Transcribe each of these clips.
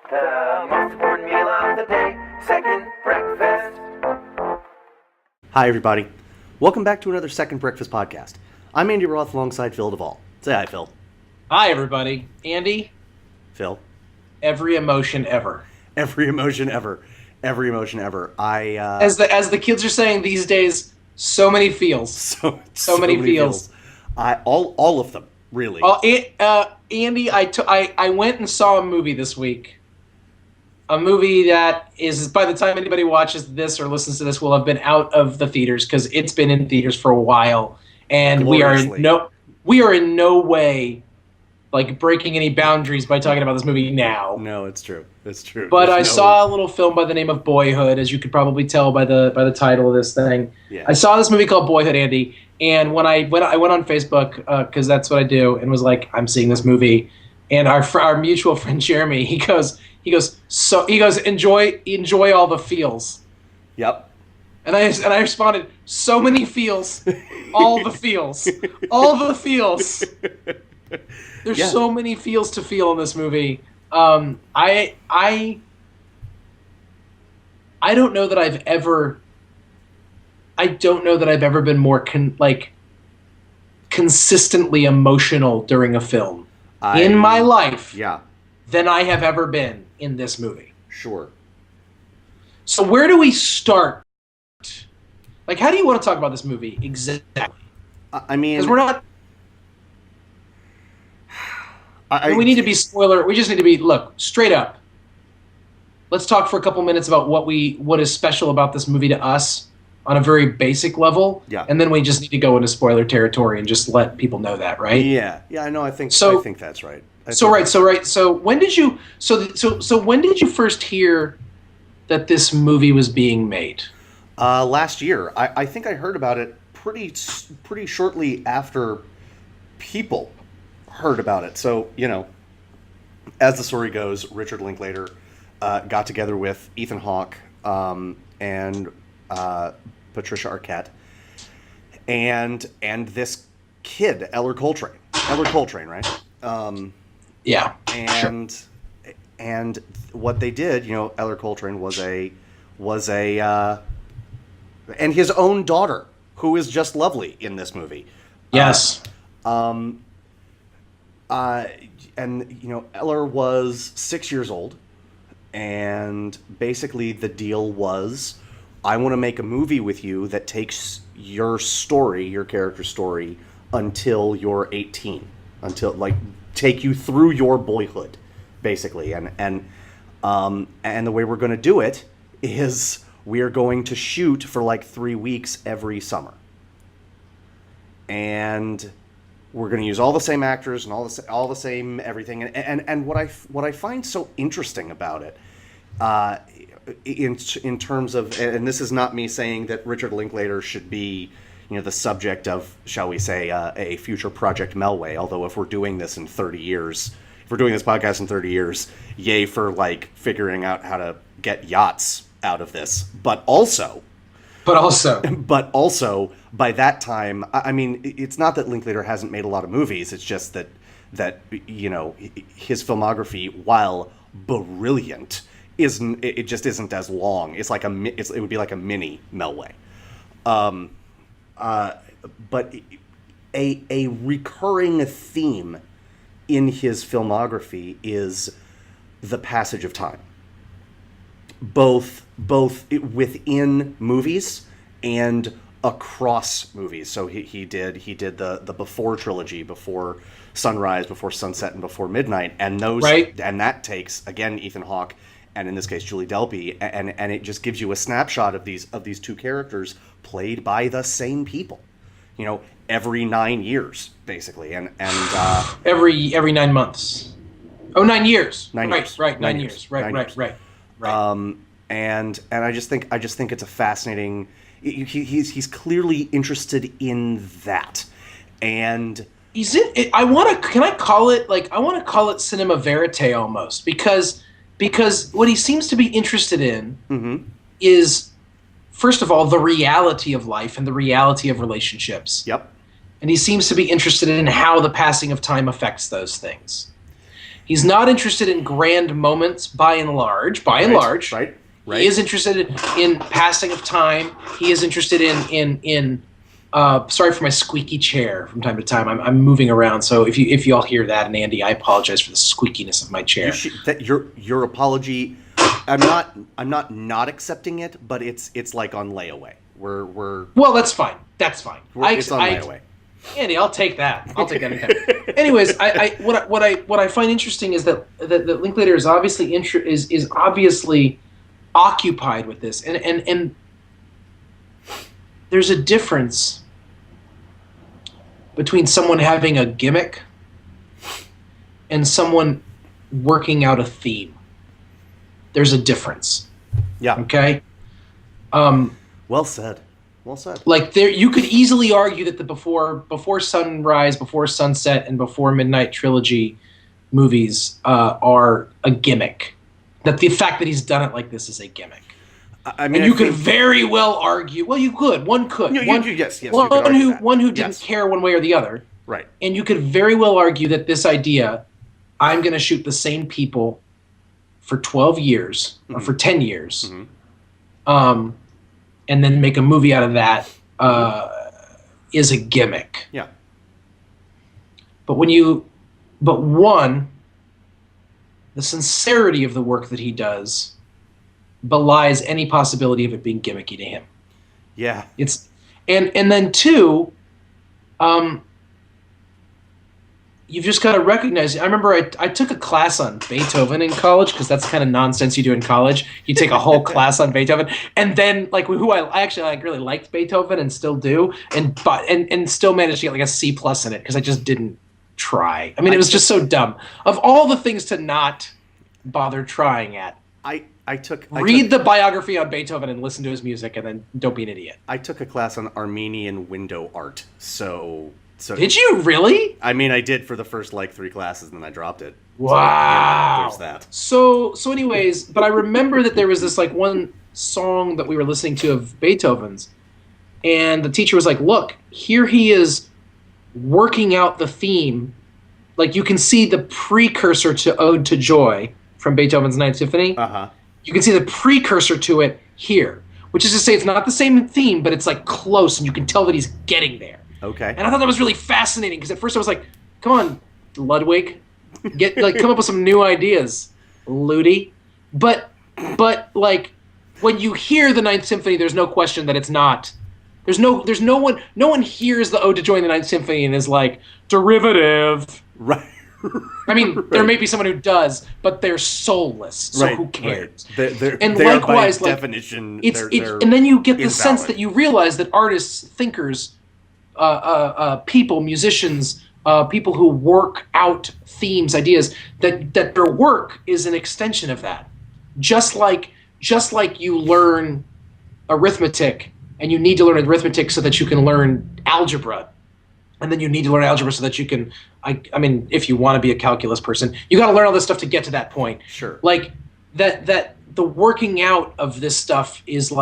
The most important meal of the day, second breakfast. Hi, everybody. Welcome back to another Second Breakfast podcast. I'm Andy Roth alongside Phil Duvall. Say hi, Phil. Hi, everybody. Andy, Phil. every emotion ever. Every emotion ever. Every emotion ever. As the kids are saying these days, so many feels. So many feels. All of them, really. Andy, I went and saw a movie this week. A movie that is, by the time anybody watches this or listens to this, will have been out of the theaters because it's been in theaters for a while, and we are in no way like breaking any boundaries by talking about this movie now. No, it's true. It's true. But I saw a little film by the name of Boyhood, as you could probably tell by the title of this thing. Yeah. I saw this movie called Boyhood, Andy, and when I went on Facebook because that's what I do, and was like, I'm seeing this movie, and our mutual friend Jeremy, he goes, enjoy all the feels. Yep. And I responded, so many feels, all the feels, all the feels. There's so many feels to feel in this movie. I don't know that I've ever been more consistently emotional during a film in my life than I have ever been in this movie. Sure. So where do we start? Like, how do you want to talk about this movie exactly? I mean, because we're not. We need to be spoiler. We just need to be straight up. Let's talk for a couple minutes about what is special about this movie to us on a very basic level. Yeah. And then we just need to go into spoiler territory and just let people know that, right? Yeah. Yeah. I know. I think that's right. So when did you? So when did you first hear that this movie was being made? Last year. I think I heard about it pretty shortly after people heard about it. So, as the story goes, Richard Linklater got together with Ethan Hawke and Patricia Arquette and this kid, Eller Coltrane, right? Yeah. And what they did, Eller Coltrane was a and his own daughter, who is just lovely in this movie. Yes. And Eller was 6 years old, and basically the deal was, I want to make a movie with you that takes your character story, until you're 18, take you through your boyhood, basically. And the way we're going to do it is we are going to shoot for 3 weeks every summer, and we're going to use all the same actors and all the same everything. And what I find so interesting about it, in terms of, and this is not me saying that Richard Linklater should be, the subject of, shall we say, a future Project Melway. Although if we're doing this in 30 years, if we're doing this podcast in 30 years, yay for figuring out how to get yachts out of this. But also, by that time, I mean, it's not that Linklater hasn't made a lot of movies. It's just that his filmography, while brilliant, just isn't as long. It would be like a mini Melway. But a recurring theme in his filmography is the passage of time, both within movies and across movies. So he did the Before trilogy, Before Sunrise, Before Sunset, and Before Midnight, and those and that takes, again, Ethan Hawke and in this case Julie Delpy, and it just gives you a snapshot of these two characters played by the same people, every 9 years basically, and every 9 months. Oh, 9 years. 9 years. Right. 9 years. Right. And I just think it's a fascinating. He's clearly interested in that, and he's in. I want to call it cinema verite almost, because what he seems to be interested in is, first of all, the reality of life and the reality of relationships. Yep. And he seems to be interested in how the passing of time affects those things. He's not interested in grand moments by and large. Right. He is interested in passing of time. He is interested in sorry for my squeaky chair from time to time. I'm moving around, so if you all hear that, and Andy, I apologize for the squeakiness of my chair. Your apology, I'm not accepting it, but it's like on layaway. We're well, that's fine. It's on layaway. Andy, I'll take that. Anytime. Anyways, what I find interesting is that Linklater is obviously is obviously occupied with this, and there's a difference between someone having a gimmick and someone working out a theme. There's a difference. Yeah. Okay. Well said. Like you could easily argue that the before sunrise, before sunset, and before midnight trilogy movies are a gimmick. That the fact that he's done it like this is a gimmick. I mean, and you could very well argue. Well, you could. One could. Yes. One who didn't care one way or the other. Right. And you could very well argue that this idea, I'm going to shoot the same people for 12 years or for 10 years, and then make a movie out of that, is a gimmick. Yeah. But the sincerity of the work that he does belies any possibility of it being gimmicky to him. Yeah. And then two, you've just got to recognize. I remember I took a class on Beethoven in college, because that's kind of nonsense you do in college. You take a whole class on Beethoven, and then I really liked Beethoven and still do, and still managed to get like a C+ in it because I just didn't try. I mean, it was just so dumb. Of all the things to not bother trying at, read the biography on Beethoven and listen to his music, and then don't be an idiot. I took a class on Armenian window art, so did you really? I mean, I did for the first 3 classes, and then I dropped it. Wow. So, there's that. So anyways, but I remember that there was this one song that we were listening to of Beethoven's, and the teacher was like, "Look, here he is working out the theme. Like, you can see the precursor to Ode to Joy from Beethoven's Ninth Symphony. You can see the precursor to it here, which is to say it's not the same theme, but it's close, and you can tell that he's getting there." Okay. And I thought that was really fascinating, because at first I was like, "Come on, Ludwig, come up with some new ideas, Ludi." But when you hear the Ninth Symphony, there's no question that it's not. No one hears the Ode to Joy in the Ninth Symphony and is like, derivative. Right. I mean, there may be someone who does, but they're soulless, so who cares? Right. And they're likewise, by definition, and then you get the invalid. sense that you realize that artists, thinkers, people, musicians, people who work out themes, ideas, that their work is an extension of that. Just like you learn arithmetic, and you need to learn arithmetic so that you can learn algebra, and then you need to learn algebra so that you can. I mean, if you want to be a calculus person, you got to learn all this stuff to get to that point. Sure. That the working out of this stuff is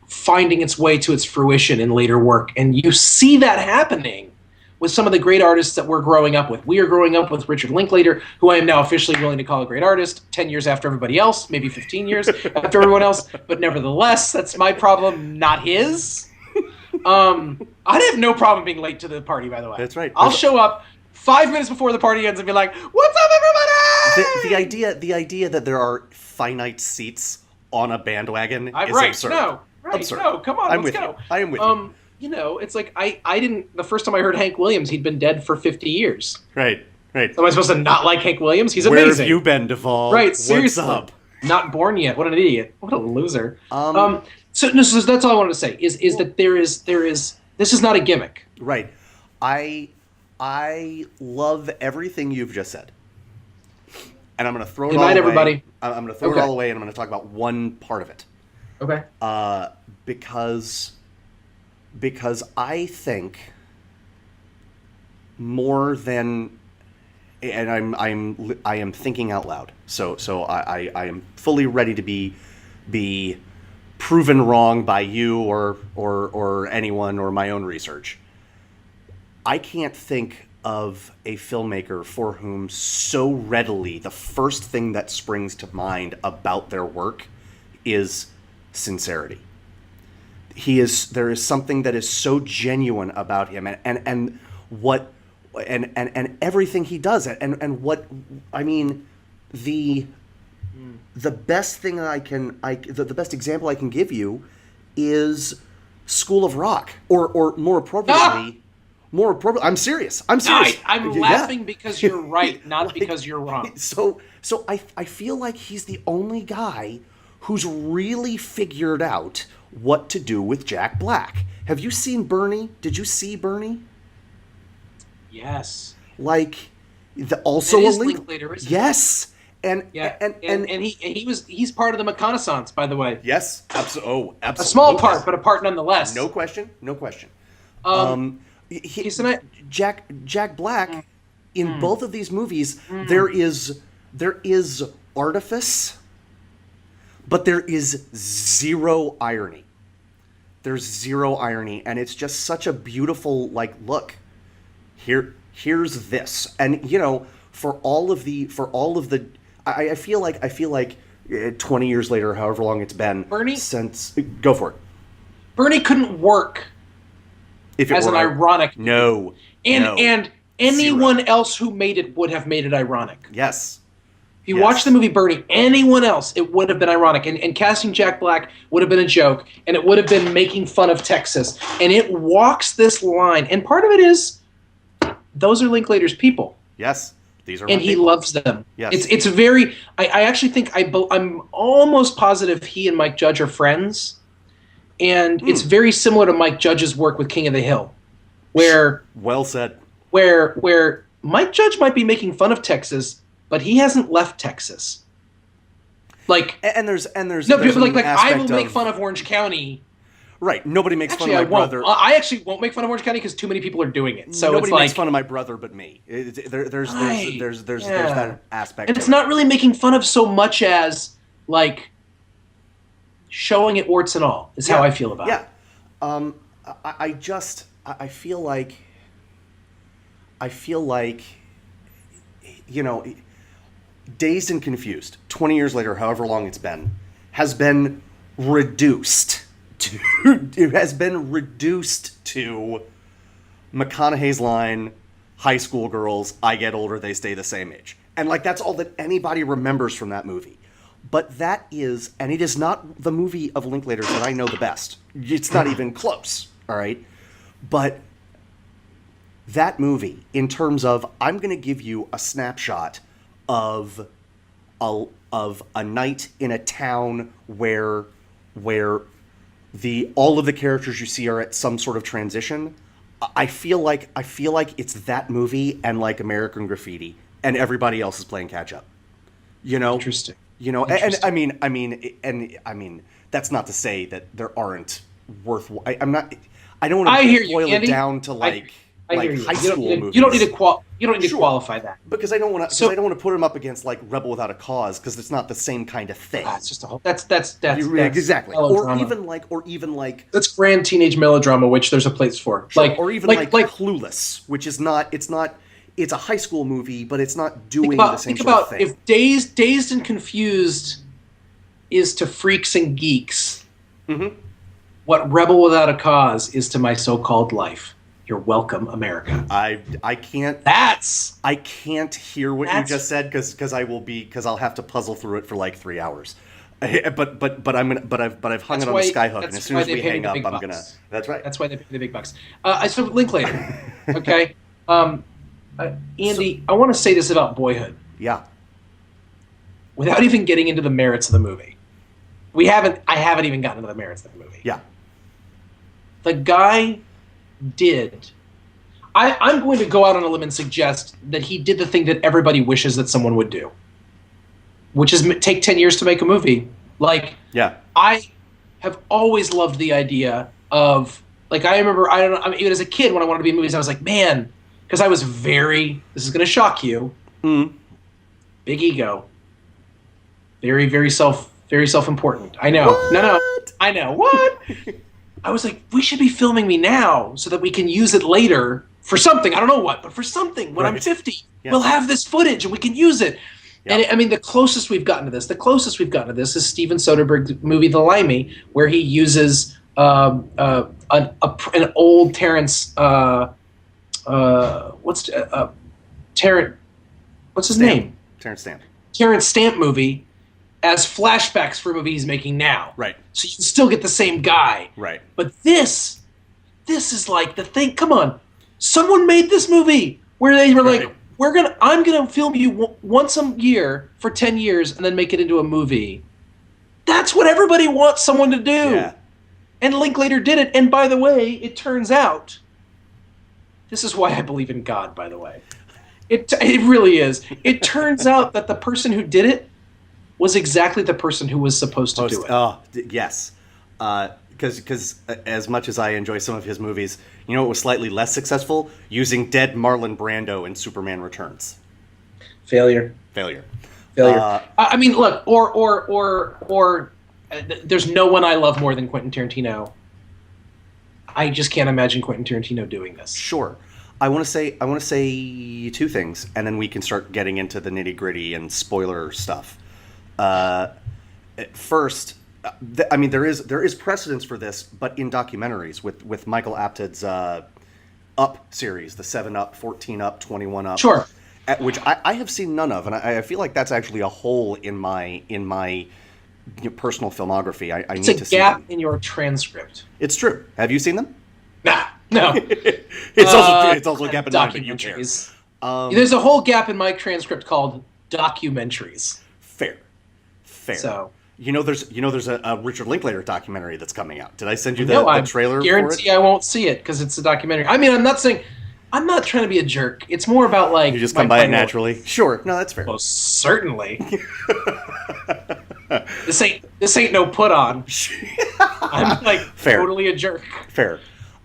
finding its way to its fruition in later work. And you see that happening with some of the great artists that we're growing up with. We are growing up with Richard Linklater, who I am now officially willing to call a great artist, 10 years after everybody else, maybe 15 years after everyone else. But nevertheless, that's my problem, not his. I'd have no problem being late to the party, by the way. That's right. I'll show up 5 minutes before the party ends and be like, "What's up, everybody?" The idea that there are finite seats on a bandwagon is absurd. No. Right, absurd. no, come on, let's go. I am with you. It's like I didn't. The first time I heard Hank Williams, he'd been dead for 50 years. Right. Am I supposed to not like Hank Williams? He's Where amazing. have you been, Duvall? Right, seriously. What's up? Not born yet. What an idiot. What a loser. So that's all I wanted to say. Is that there is this is not a gimmick. Right. I love everything you've just said. And I'm going to throw it all away. Good night, everybody. I'm going to throw it all away, and I'm going to talk about one part of it. Okay. Because I think more than, and I am thinking out loud. So I am fully ready to be proven wrong by you or anyone or my own research. I can't think of a filmmaker for whom so readily the first thing that springs to mind about their work is sincerity. There is something that is so genuine about him, and what and everything he does, and what I mean, the best thing the best example I can give you is School of Rock, or more appropriately. I'm serious. I'm serious. I'm laughing because you're right, not because you're wrong. So I feel like he's the only guy who's really figured out what to do with Jack Black. Have you seen Bernie? Did you see Bernie? Yes. Like, also a Linklater, isn't it? Yes. And he's part of the reconnaissance, by the way. Yes. Absolutely. A small part, but a part nonetheless. No question. Jack Black, in both of these movies, there is artifice, but there is zero irony. There's zero irony, and it's just such a beautiful, like, look, here's this, and for all of the, I feel like 20 years later, however long it's been, since go for it. Bernie couldn't work. If it as were an ironic no and anyone else who made it would have made it ironic. Yes. If you watch the movie Bernie, anyone else, it would have been ironic, and casting Jack Black would have been a joke, and it would have been making fun of Texas, and it walks this line, and part of it is those are Linklater's people. Yes. These are and he people. Loves them. Yes. It's very I actually think I'm almost positive he and Mike Judge are friends. And it's very similar to Mike Judge's work with King of the Hill, where well said. Where Mike Judge might be making fun of Texas, but he hasn't left Texas. Like, and there's like I will make fun of Orange County. Right. Nobody makes fun of my brother. I actually won't make fun of Orange County because too many people are doing it. So nobody it's makes fun of my brother but me. There's that aspect. And it's not really making fun of so much as like showing it warts and all is how I feel about it. I feel like Dazed and Confused, 20 years later, however long it's been, has been reduced to McConaughey's line, high school girls, I get older, they stay the same age. And like that's all that anybody remembers from that movie. But that is, and it is not the movie of Linklater's that I know the best. It's not even close, all right? But that movie, in terms of, I'm going to give you a snapshot of a night in a town where all of the characters you see are at some sort of transition. I feel like it's that movie and like American Graffiti, and everybody else is playing catch up. Interesting. And I mean, that's not to say that there aren't I don't want to boil it down to high school movies. You don't need to qualify that because I don't want to put them up against like Rebel Without a Cause because it's not the same kind of thing. It's just a whole that's exactly melodrama. or even like that's grand teenage melodrama, which there's a place for. Sure. Or even like Clueless, which is not. It's a high school movie, but it's not doing the same sort of thing. If Dazed and Confused is to freaks and geeks, what Rebel Without a Cause is to my so-called life. You're welcome, America. I can't hear what you just said because I'll have to puzzle through it for like 3 hours. But I've hung it on the skyhook, and as soon as we hang up, I'm gonna. That's right. That's why they pay the big bucks. So Linklater, okay. Andy, I want to say this about Boyhood. Yeah. Without even getting into the merits of the movie. I haven't even gotten into the merits of the movie. Yeah. The guy did. I'm going to go out on a limb and suggest that he did the thing that everybody wishes that someone would do, which is take 10 years to make a movie. Like, yeah. I have always loved the idea of, like, even as a kid when I wanted to be in movies, I was like, man, because I was this is going to shock you, big ego, very, very self-important. I know. What? No, I know. What? I was like, we should be filming me now so that we can use it later for something. I don't know what, but for something. When I'm 50, we'll have this footage and we can use it. Yeah. And I mean, the closest we've gotten to this is Steven Soderbergh's movie The Limey, where he uses an old Terrence. What's his name? Terrence Stamp. Terrence Stamp movie as flashbacks for a movie he's making now. Right. So you can still get the same guy. Right. But this is like the thing. Come on, someone made this movie where they were like, I'm gonna film you once a year for 10 years and then make it into a movie. That's what everybody wants someone to do. Yeah. And Linklater did it. And by the way, it turns out, this is why I believe in God, by the way. It really is. It turns out that the person who did it was exactly the person who was supposed to do it. Oh, yes. Because as much as I enjoy some of his movies, you know what was slightly less successful? Using dead Marlon Brando in Superman Returns. Failure. I mean, look, or there's no one I love more than Quentin Tarantino. I just can't imagine Quentin Tarantino doing this. Sure. I want to say two things, and then we can start getting into the nitty-gritty and spoiler stuff. First, I mean, there is precedence for this, but in documentaries with Michael Apted's Up series, the 7 Up, 14 Up, 21 Up. Sure. Which I have seen none of, and I feel like that's actually a hole in my personal filmography. I need to see them. It's a gap in your transcript. It's true. Have you seen them? Nah, no. It's also a gap in mine, but you care. There's a whole gap in my transcript called documentaries. Fair. So there's a Richard Linklater documentary that's coming out. Did I send you the trailer? I guarantee I won't see it because it's a documentary. I mean, I'm not trying to be a jerk. It's more about like you just come by it naturally. Sure, no, that's fair. Most certainly. This ain't no put on. I'm like fair. Totally a jerk. Fair.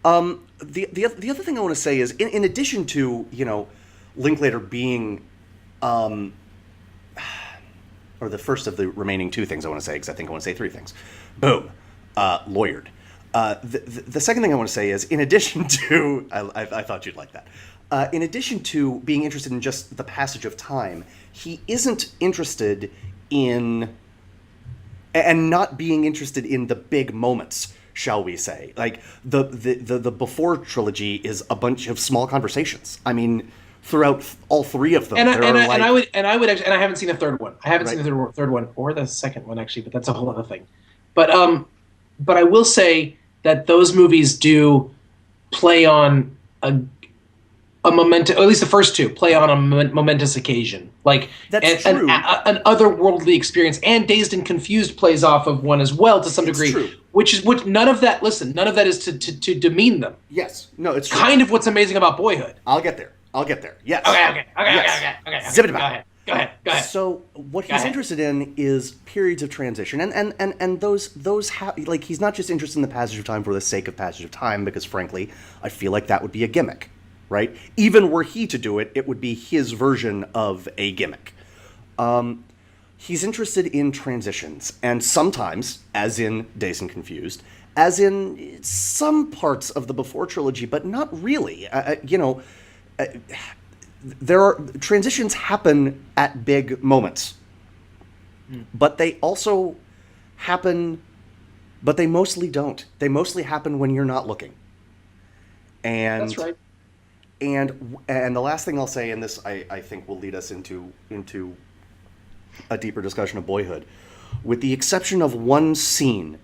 The other thing I want to say is in addition to Linklater being or the first of the remaining two things I want to say, because I think I want to say three things. Boom, lawyered. The second thing I want to say is, in addition to, I thought you'd like that. In addition to being interested in just the passage of time, he isn't interested in, and not being interested in the big moments, shall we say? Like the Before trilogy is a bunch of small conversations. I mean, throughout all three of them, and I would actually, and I haven't seen the third one. I haven't seen the third one or the second one actually, but that's a whole other thing. But I will say that those movies do play on a momentous, at least the first two play on a momentous occasion, like true. An otherworldly experience. And Dazed and Confused plays off of one as well to some degree. True. Which none of that is to demean them. Yes, no, it's true. Kind of what's amazing about Boyhood. I'll get there. Yes. Okay. Zip it back. Go ahead. So what he's interested in is periods of transition, and those like he's not just interested in the passage of time for the sake of passage of time, because frankly, I feel like that would be a gimmick, right? Even were he to do it, it would be his version of a gimmick. He's interested in transitions, and sometimes, as in Dazed and Confused, as in some parts of the Before trilogy, but not really. There are transitions happen at big moments, but they also happen, but they mostly don't. They mostly happen when you're not looking. And that's right. And the last thing I'll say, and this I think will lead us into a deeper discussion of Boyhood, with the exception of one scene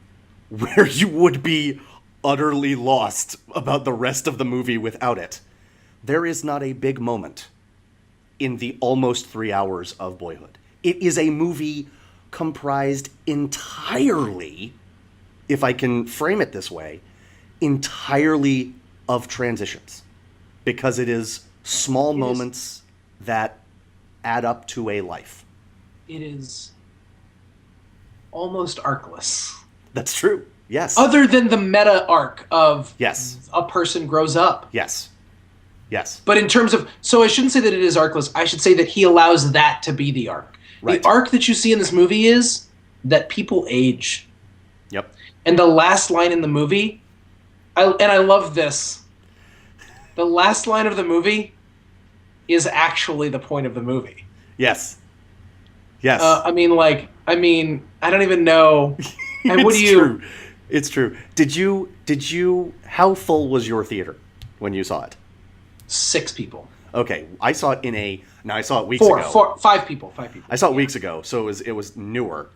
where you would be utterly lost about the rest of the movie without it. There is not a big moment in the almost 3 hours of Boyhood. It is a movie comprised entirely, if I can frame it this way, entirely of transitions. Because it is small moments that add up to a life. It is almost arcless. That's true, yes. Other than the meta arc of a person grows up. Yes. But in terms of, so I shouldn't say that it is arcless. I should say that he allows that to be the arc. Right. The arc that you see in this movie is that people age. Yep. And the last line in the movie, I love this. the last line of the movie is actually the point of the movie. Yes. Yes. I mean, I don't even know. And what do you? True. It's true. Did you? How full was your theater when you saw it? 6 people. Okay, I saw it I saw it weeks ago. 5 people. I saw it weeks ago, so it was newer.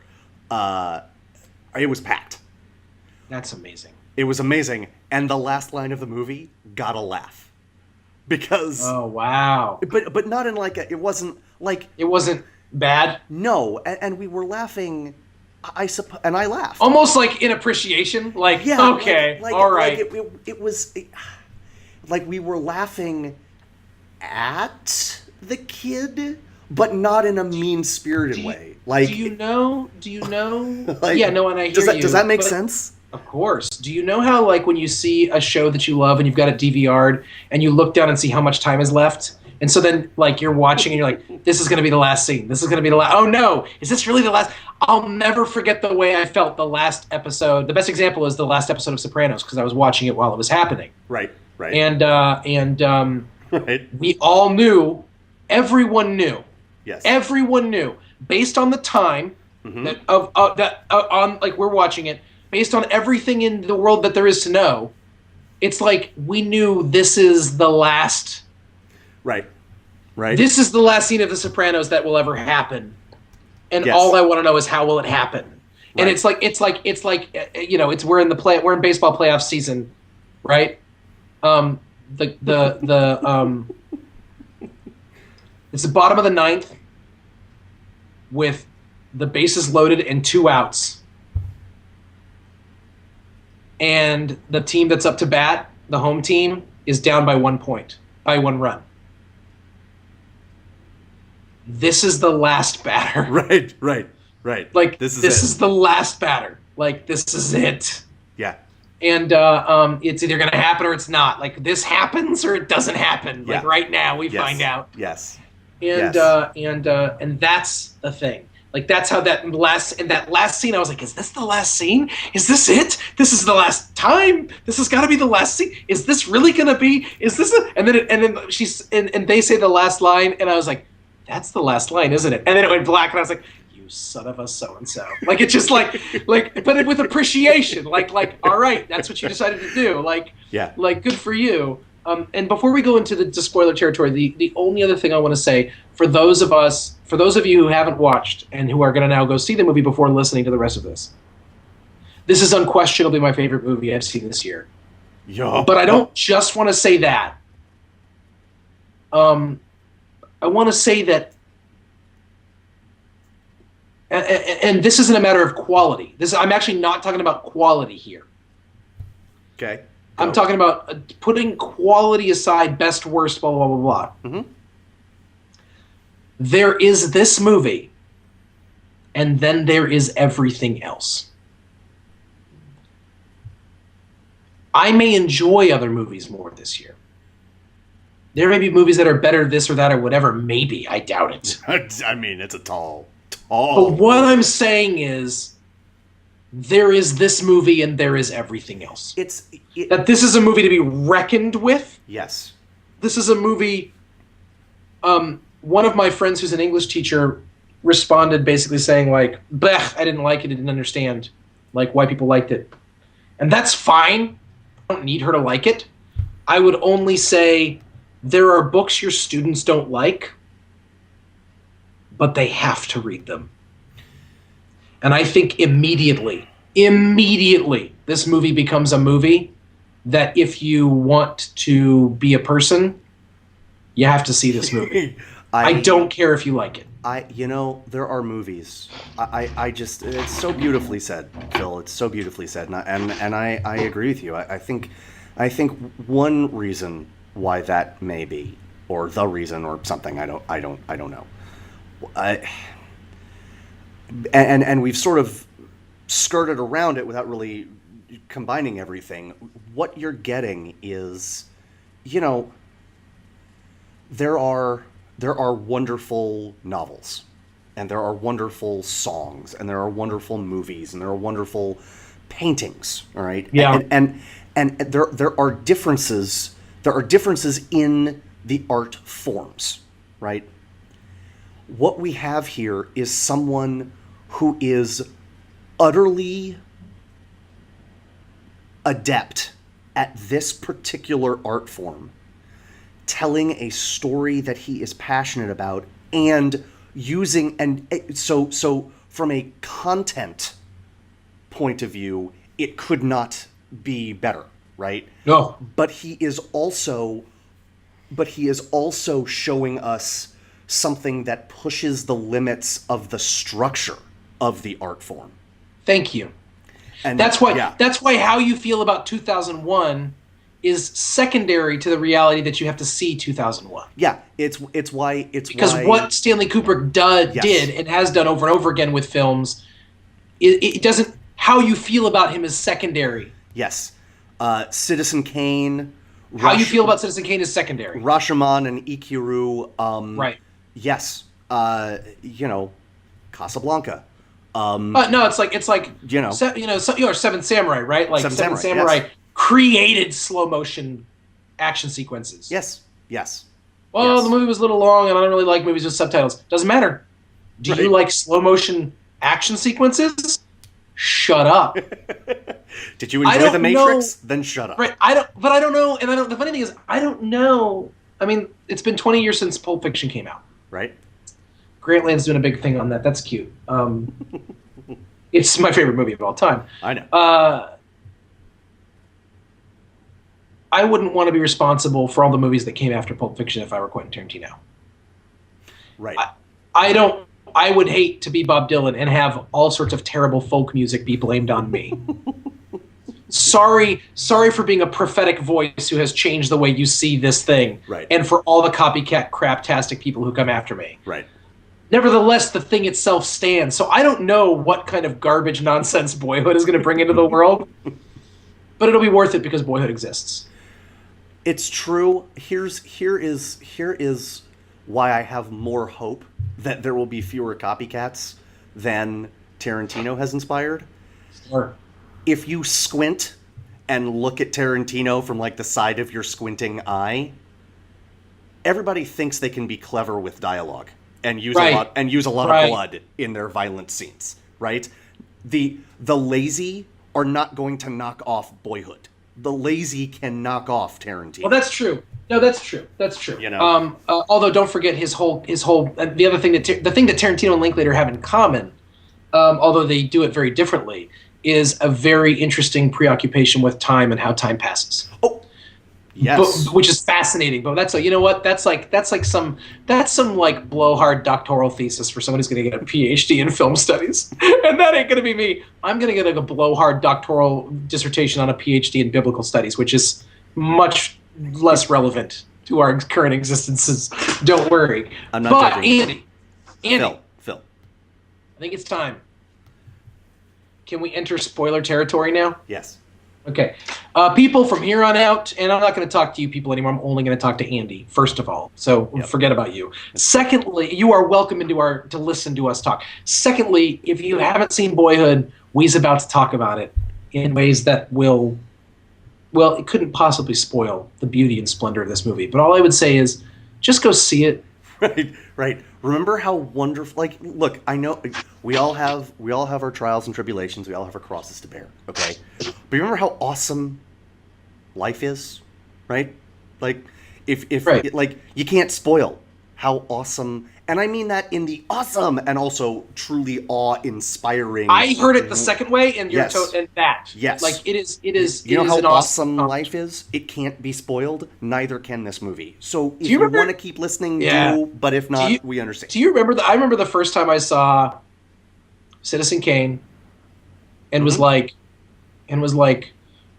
It was packed. That's amazing. It was amazing, and the last line of the movie got a laugh because. Oh wow! But not in it wasn't like. It wasn't bad. No, and we were laughing. I suppose, and I laughed almost like in appreciation. Like yeah, okay, all right. It was like we were laughing at the kid, but not in a mean-spirited way. Like, do you know? Like, yeah, no, and I hear you. Does that make sense? Of course. Do you know how, like, when you see a show that you love and you've got it DVR'd and you look down and see how much time is left? And so then, like, you're watching and you're like, this is going to be the last scene. This is going to be the last. Oh, no. Is this really the last? I'll never forget the way I felt the last episode. The best example is the last episode of Sopranos because I was watching it while it was happening. Right. And right. We all knew, everyone knew. Yes. Everyone knew, based on the time that on like we're watching it, based on everything in the world that there is to know, it's like we knew this is the last. Right. This is the last scene of The Sopranos that will ever happen, and yes. all I want to know is how will it happen. Right. And it's like we're in baseball playoff season, right? It's the bottom of the 9th with the bases loaded and 2 outs. And the team that's up to bat, the home team, is down by 1 run. This is the last batter. Right. Like, this is the last batter. Like, this is it. Yeah. And it's either going to happen or it's not. Like, this happens or it doesn't happen. Yeah. Like, right now we find out. Yes. And and that's the thing. Like, that's how that last scene, I was like, is this the last scene? Is this it? This is the last time? This has got to be the last scene. Is this really going to be? Is this and then they say the last line, and I was like, that's the last line, isn't it? And then it went black, and I was like, you son of a so-and-so. Like, it's just like, but with appreciation. Like, all right, that's what you decided to do. Like, yeah. Like, good for you. And before we go into the spoiler territory, the only other thing I want to say, for those of you who haven't watched and who are going to now go see the movie before listening to the rest of this is unquestionably my favorite movie I've seen this year. Yeah. But I don't just want to say that. I want to say that, and this isn't a matter of quality. I'm actually not talking about quality here. Okay. I'm talking about putting quality aside, best, worst, blah, blah, blah, blah. Mm-hmm. There is this movie, and then there is everything else. I may enjoy other movies more this year. There may be movies that are better this or that or whatever. Maybe. I doubt it. I mean, it's a tall. But what I'm saying is, there is this movie and there is everything else. That this is a movie to be reckoned with. Yes. This is a movie. One of my friends who's an English teacher responded basically saying, like, blech, I didn't like it. I didn't understand, like, why people liked it. And that's fine. I don't need her to like it. I would only say there are books your students don't like, but they have to read them. And I think immediately, this movie becomes a movie that if you want to be a person, you have to see this movie. I don't care if you like it. There are movies. It's so beautifully said, Phil. It's so beautifully said, and I agree with you. I think one reason why that may be, or the reason, or something. I don't know. And we've sort of skirted around it without really combining everything. What you're getting is, there are wonderful novels, and there are wonderful songs, and there are wonderful movies, and there are wonderful paintings. All right. Yeah. And there are differences There are differences in the art forms, right? What we have here is someone who is utterly adept at this particular art form, telling a story that he is passionate about, and using, and so from a content point of view, it could not be better, right? No. But he is also showing us something that pushes the limits of the structure of the art form. Thank you. And that's why how you feel about 2001 is secondary to the reality that you have to see 2001. Yeah, it's why what Stanley Kubrick did and has done over and over again with films, it doesn't. How you feel about him is secondary. Yes, Citizen Kane. How you feel about Citizen Kane is secondary. Rashomon and Ikiru. Right. Yes. Casablanca. No, it's like Seven Samurai, right? Like Seven Samurai yes. created slow motion action sequences. Yes. Well, yes. The movie was a little long, and I don't really like movies with subtitles. Doesn't matter. Do you like slow motion action sequences? Shut up. Did you enjoy The Matrix? Then shut up. Right. I don't know. And the funny thing is, I don't know. I mean, it's been 20 years since Pulp Fiction came out. Right. Grantland's doing a big thing on that. That's cute. It's my favorite movie of all time. I know. I wouldn't want to be responsible for all the movies that came after Pulp Fiction if I were Quentin Tarantino. Right. I would hate to be Bob Dylan and have all sorts of terrible folk music be blamed on me. Sorry for being a prophetic voice who has changed the way you see this thing. Right. And for all the copycat craptastic people who come after me. Right. Nevertheless, the thing itself stands. So I don't know what kind of garbage nonsense Boyhood is going to bring into the world, but it'll be worth it because Boyhood exists. It's true. Here is why I have more hope that there will be fewer copycats than Tarantino has inspired. Sure. If you squint and look at Tarantino from like the side of your squinting eye, everybody thinks they can be clever with dialogue and use a lot of blood in their violent scenes, right? The lazy are not going to knock off Boyhood. The lazy can knock off Tarantino. Well, that's true. No, that's true. That's true. You know? Although don't forget the other thing the thing that Tarantino and Linklater have in common, although they do it very differently, is a very interesting preoccupation with time and how time passes. Oh, yes. Which is fascinating. But that's you know what? That's some like blowhard doctoral thesis for someone who's going to get a PhD in film studies, and that ain't going to be me. I'm going to get a blowhard doctoral dissertation on a PhD in biblical studies, which is much less relevant to our current existences. Don't worry. I'm not but judging. Andy, Phil. I think it's time. Can we enter spoiler territory now? Yes. Okay. People, from here on out, and I'm not going to talk to you people anymore. I'm only going to talk to Andy, first of all. So forget about you. Secondly, you are welcome to listen to us talk. Secondly, if you haven't seen Boyhood, we's about to talk about it in ways that it couldn't possibly spoil the beauty and splendor of this movie. But all I would say is just go see it. Right. Remember how wonderful, like, look, I know we all have our trials and tribulations. We all have our crosses to bear. Okay. But remember how awesome life is, right? Like, if like, you can't spoil how awesome, and I mean that in the awesome and also truly awe-inspiring. I heard it the second way, and yes. And that. Yes. Like, it is. You know how an awesome life is? It can't be spoiled. Neither can this movie. So if you want to keep listening, do. But if not, we understand. Do you remember? I remember the first time I saw Citizen Kane, and was like,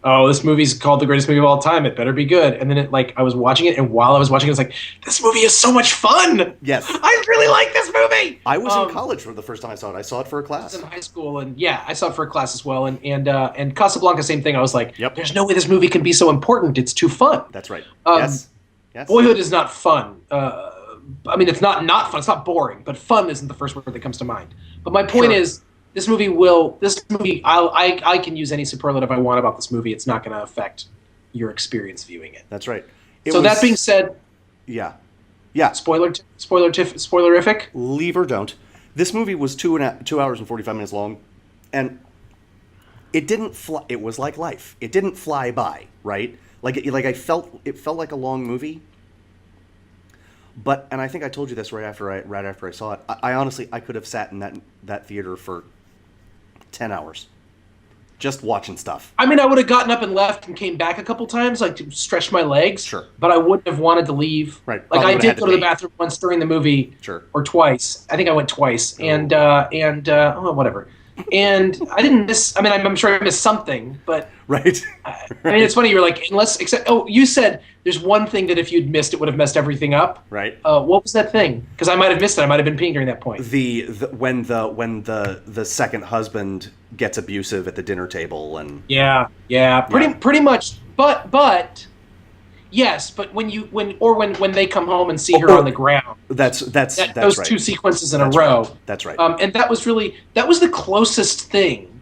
oh, this movie's called the greatest movie of all time. It better be good. And then I was watching it, and while I was watching it, I was like, this movie is so much fun. Yes. I really like this movie. I was in college for the first time I saw it. I saw it for a class. I was in high school, and I saw it for a class as well. And Casablanca, same thing. I was like, yep. There's no way this movie can be so important. It's too fun. That's right. Yes. Boyhood is not fun. I mean, it's not fun. It's not boring, but fun isn't the first word that comes to mind. But my point is, This movie, I can use any superlative I want about this movie. It's not going to affect your experience viewing it. That's right. So that being said, yeah. spoilerific. Leave or don't. This movie was 2 hours and 45 minutes long, and it didn't fly. It was like life. It didn't fly by, right? It felt like a long movie. But, and I think I told you this right after I saw it. I honestly, I could have sat in that theater for 10 hours, just watching stuff. I mean, I would have gotten up and left and came back a couple times, like to stretch my legs. Sure. But I wouldn't have wanted to leave. Right. Like Probably I did go to the bathroom once during the movie. Sure. Or twice. I think I went twice. Oh. And whatever. And I didn't miss. I mean, I'm sure I missed something, but Right. I mean, it's funny. You're like, you said there's one thing that if you'd missed, it would have messed everything up. Right. What was that thing? Because I might have missed it. I might have been peeing during that point. When the second husband gets abusive at the dinner table and pretty much. But yes, but when they come home and see her on the ground. That's those right. two sequences in That's a row. Right. That's right. And that was the closest thing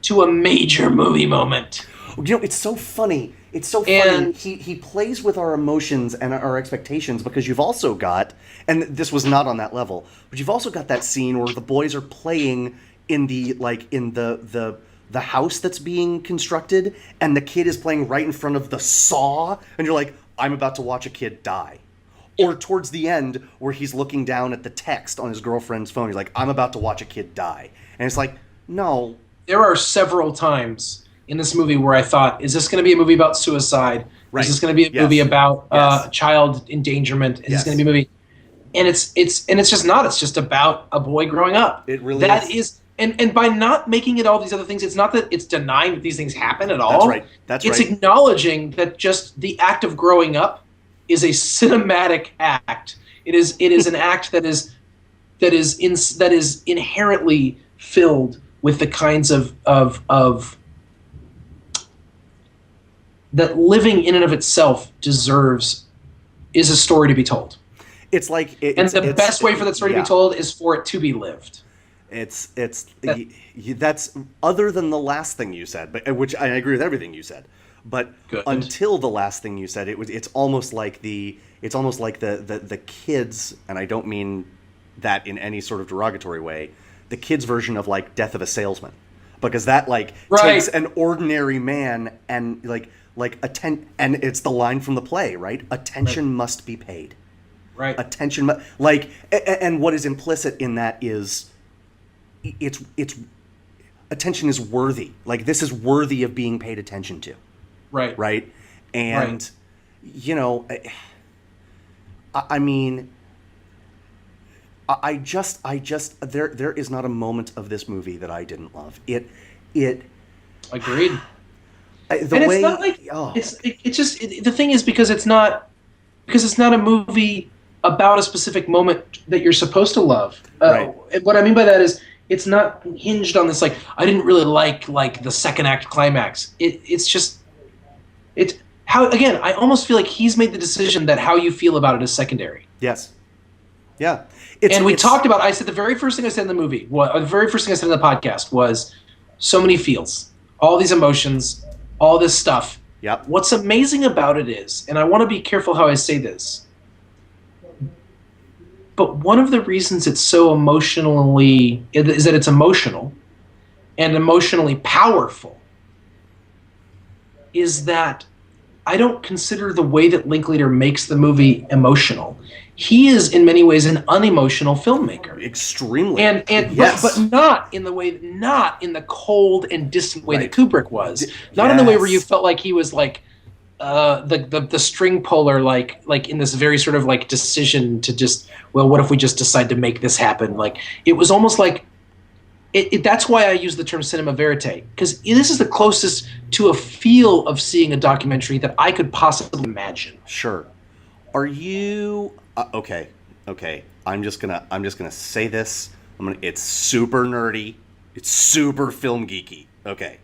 to a major movie moment. You know, it's so funny. It's so funny. And he plays with our emotions and our expectations, because you've also got, and this was not on that level, but you've also got that scene where the boys are playing in the house that's being constructed, and the kid is playing right in front of the saw, and you're like, I'm about to watch a kid die. Or towards the end, where he's looking down at the text on his girlfriend's phone, he's like, I'm about to watch a kid die. And it's like, no. There are several times in this movie where I thought, is this going to be a movie about suicide? Right. Is this going to be a movie about child endangerment? Is this going to be a movie? And it's just not. It's just about a boy growing up. It really is. And by not making it all these other things, it's not that it's denying that these things happen at all. It's acknowledging that just the act of growing up is a cinematic act. It is an act that is inherently filled with the kinds of that living in and of itself is a story to be told. It's like the best way for that story to be told is for it to be lived. That's other than the last thing you said, but which I agree with everything you said. But Good. Until the last thing you said, it's almost like the kids, and I don't mean that in any sort of derogatory way, the kids' version of like Death of a Salesman, because that takes an ordinary man and and it's the line from the play, right? Attention must be paid. Right. Attention, and what is implicit in that is it's attention is worthy. Like, this is worthy of being paid attention to. Right. Right. And you know, I mean, I just there is not a moment of this movie that I didn't love. It Agreed. It's not like the thing is because it's not a movie about a specific moment that you're supposed to love. Right. What I mean by that is it's not hinged on this, like, I didn't really like the second act climax. It's how, again, I almost feel like he's made the decision that how you feel about it is secondary. Yes. Yeah. Talked about, I said the very first thing I said in the movie, the very first thing I said in the podcast was so many feels, all these emotions, all this stuff. Yep. What's amazing about it is, and I want to be careful how I say this, but one of the reasons it's so emotionally is that it's emotional and emotionally powerful is that I don't consider the way that Linklater makes the movie emotional. He is in many ways an unemotional filmmaker. Extremely. Yes. but not in the cold and distant way that Kubrick was. Not in the way where you felt like he was like the string puller, like in this very sort of like decision to just, well, what if we just decide to make this happen? Like, it was almost like that's why I use the term cinema verite, because this is the closest to a feel of seeing a documentary that I could possibly imagine. Sure. Are you okay? I'm just gonna say this. It's super nerdy. It's super film geeky. Okay.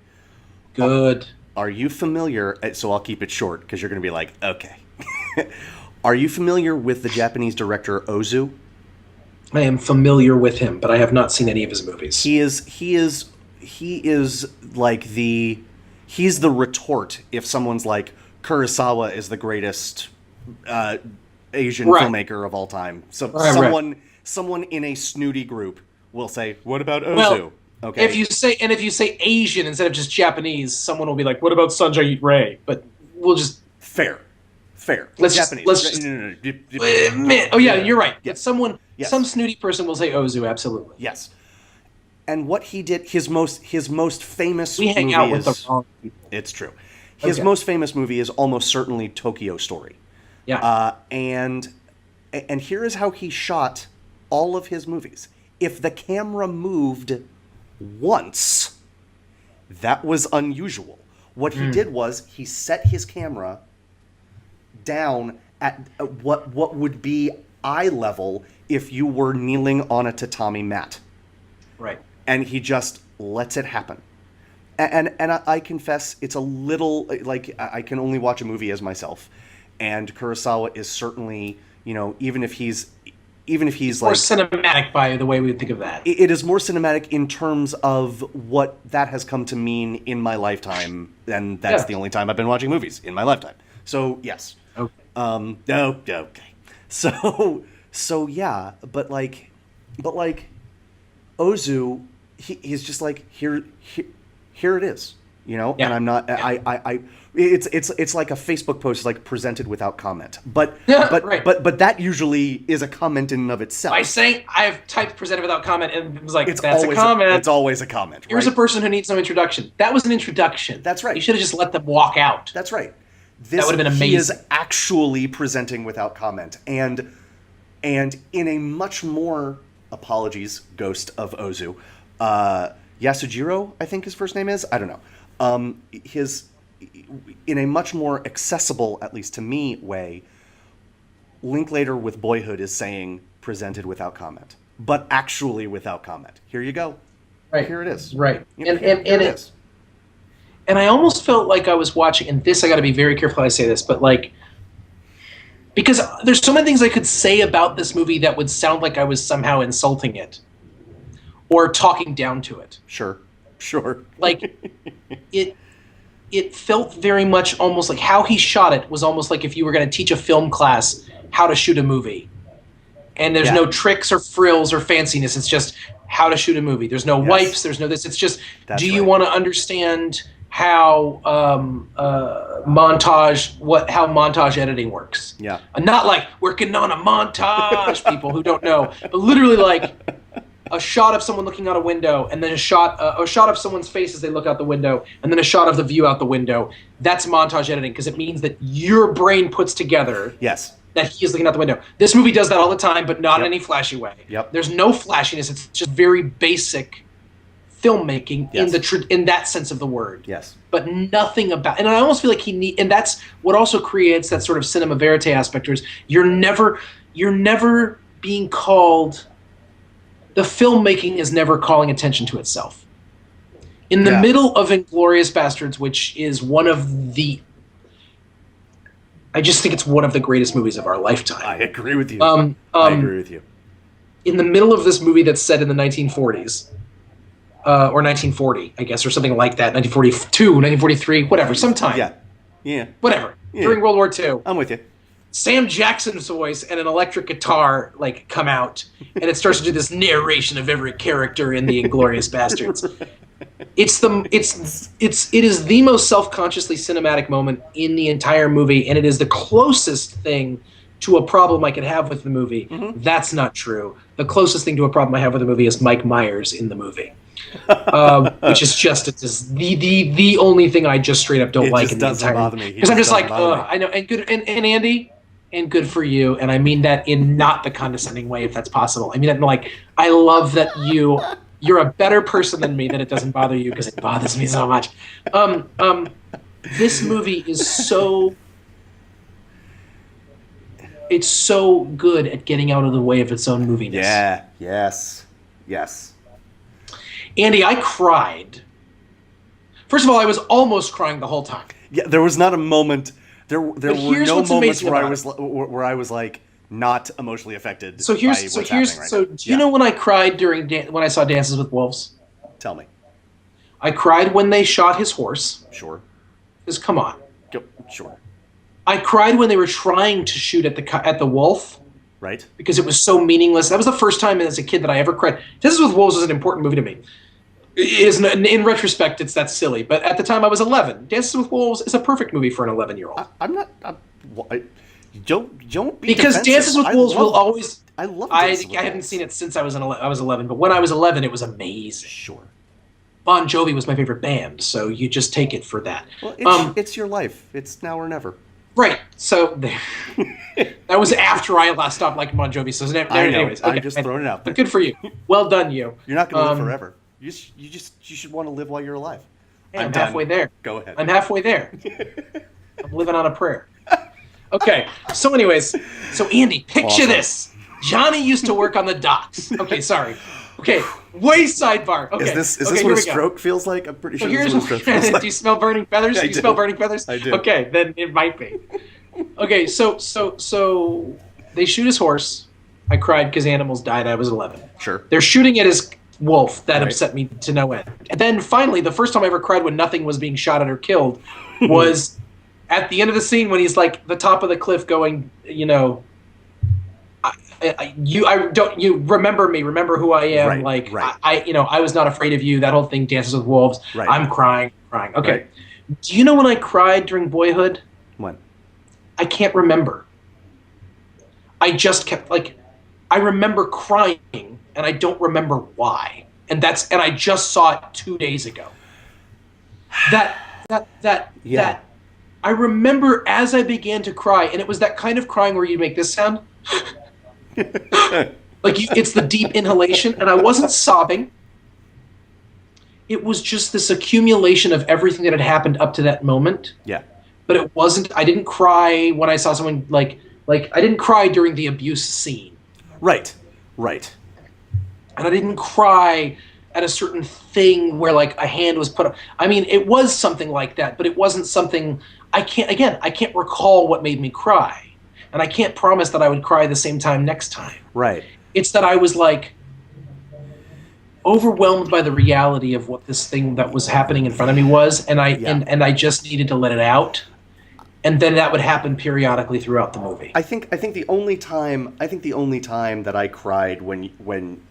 Good. Are you familiar? So I'll keep it short because you're gonna be like, okay. Are you familiar with the Japanese director Ozu? I am familiar with him, but I have not seen any of his movies. He is like he's the retort if someone's like, Kurosawa is the greatest Asian Right. filmmaker of all time. So Right. someone in a snooty group will say, "What about Ozu?" Well, Okay. if you say Asian instead of just Japanese, someone will be like, "What about Sanjay Ray?" But we'll just Fair. let's Japanese. just No. man. Oh yeah, you're right. Yes. But Yes. some snooty person will say Ozu. Absolutely. Yes. And what he did, his most famous We hang movie out with is, the wrong people. It's true. His Okay. most famous movie is almost certainly Tokyo Story. Yeah. And here is how he shot all of his movies. If the camera moved once, that was unusual. What he did was he set his camera down at what would be eye level if you were kneeling on a tatami mat. Right. And he just lets it happen. And I confess, it's a little, like, I can only watch a movie as myself. And Kurosawa is certainly, even if he's More like, cinematic by the way we think of that. it is more cinematic in terms of what that has come to mean in my lifetime. And that's Yeah. the only time I've been watching movies in my lifetime. So, yes. Okay. Okay. So yeah, but like Ozu, he's just like, here it is, Yeah. and I'm not, it's like a Facebook post, like, presented without comment, but Right. but that usually is a comment in and of itself. By saying I've typed presented without comment and it was like, It's that's always a comment. it's always a comment. Here's right? a person who needs no introduction. That was an introduction. That's right. You should have just let them walk out. That's right. That would've been He is amazing. actually presenting without comment, and in a much more, apologies, ghost of Ozu, Yasujiro, I think his first name is. I don't know. In a much more accessible, at least to me, way, Linklater with Boyhood is saying presented without comment, but actually without comment. Here you go. Right. Here it is. Right. Here And it is. And I almost felt like I was watching, and this I got to be very careful how I say this, but like, because there's so many things I could say about this movie that would sound like I was somehow insulting it or talking down to it. Sure. Like, it felt very much almost like how he shot it was almost like if you were going to teach a film class how to shoot a movie. And there's Yeah. no tricks or frills or fanciness. It's just how to shoot a movie. There's no wipes. There's no this. It's just, That's do you right. want to understand how montage editing works? Yeah. Not like working on a montage, people who don't know, but literally like a shot of someone looking out a window, and then a shot of someone's face as they look out the window, and then a shot of the view out the window. That's montage editing because it means that your brain puts together Yes. that he is looking out the window. This movie does that all the time, but not in any flashy way. Yep. There's no flashiness. It's just very basic filmmaking Yes. in that sense of the word. Yes. But nothing about, and I almost feel like and that's what also creates that sort of cinema verite aspect. Is you're never being called. The filmmaking is never calling attention to itself. In the Yeah. middle of Inglourious Bastards, which is one of the, I just think it's one of the greatest movies of our lifetime. I agree with you. I agree with you. In the middle of this movie that's set in the 1940s, or 1940, I guess, or something like that, 1942, 1943, whatever, sometime. Yeah. Whatever. Yeah. During World War II. I'm with you. Sam Jackson's voice and an electric guitar like come out, and it starts to do this narration of every character in the Inglourious Bastards. It is the most self-consciously cinematic moment in the entire movie, and it is the closest thing to a problem I could have with the movie. Mm-hmm. That's not true. The closest thing to a problem I have with the movie is Mike Myers in the movie, which is just the only thing I just straight up don't like just in the doesn't entire bother me. because I'm just like, doesn't bother me. I know, and good, and Andy, and good for you, and I mean that in not the condescending way, if that's possible. I mean that in like, I love that you're a better person than me, that it doesn't bother you because it bothers me so much. This movie is so. It's so good at getting out of the way of its own moviness. Yeah. Yes. Andy, I cried. First of all, I was almost crying the whole time. Yeah. There was not a moment. There were here's no what's moments amazing where I was like not emotionally affected. So by here's what's so happening right now. do you know when I cried when I saw Dances with Wolves? Tell me. I cried when they shot his horse. Sure. Because come on, Go. Sure. I cried when they were trying to shoot at the wolf. Right. Because it was so meaningless. That was the first time as a kid that I ever cried. Dances with Wolves was an important movie to me. In retrospect, it's that silly. But at the time, I was 11. Dances with Wolves is a perfect movie for an 11-year-old. I'm not. Don't be because defensive. Dances with Wolves will always. I love. I haven't seen it since I was 11, but when I was 11, it was amazing. Sure. Bon Jovi was my favorite band, so you just take it for that. Well, it's your life. It's now or never. Right. So that was after I last stopped liking Bon Jovi. So anyways, okay. I'm just throwing it out there. But good for you. Well done, you. You're not going to live forever. You should want to live while you're alive. Hey, I'm halfway there. Go ahead. I'm halfway there. I'm living on a prayer. Okay. So anyways, Andy, picture this. Johnny used to work on the docks. Okay, sorry. Okay, way sidebar. Okay. Is this what a stroke feels like? I'm pretty sure this is what a stroke feels like. Do you smell burning feathers? I do you smell burning feathers? I do. Okay, then it might be. Okay, so they shoot his horse. I cried because animals died. I was 11. Sure. They're shooting at his wolf. That upset me to no end. And then finally, the first time I ever cried when nothing was being shot at or killed was at the end of the scene when he's like the top of the cliff going, you know, you remember me, remember who I am. Right. I was not afraid of you. That whole thing, Dances with Wolves. Right. I'm crying. Okay. Right. Do you know when I cried during Boyhood? When? I can't remember. I just kept I remember crying and I don't remember why. And I just saw it 2 days ago. That I remember as I began to cry, and it was that kind of crying where you make this sound. It's the deep inhalation, and I wasn't sobbing. It was just this accumulation of everything that had happened up to that moment. Yeah. But it wasn't. I didn't cry when I saw someone like I didn't cry during the abuse scene. Right. And I didn't cry at a certain thing where a hand was put up. I mean, it was something like that, but it wasn't something. I can't recall what made me cry. And I can't promise that I would cry the same time next time. Right. It's that I was overwhelmed by the reality of what this thing that was happening in front of me was, and I just needed to let it out. And then that would happen periodically throughout the movie. I think the only time that I cried when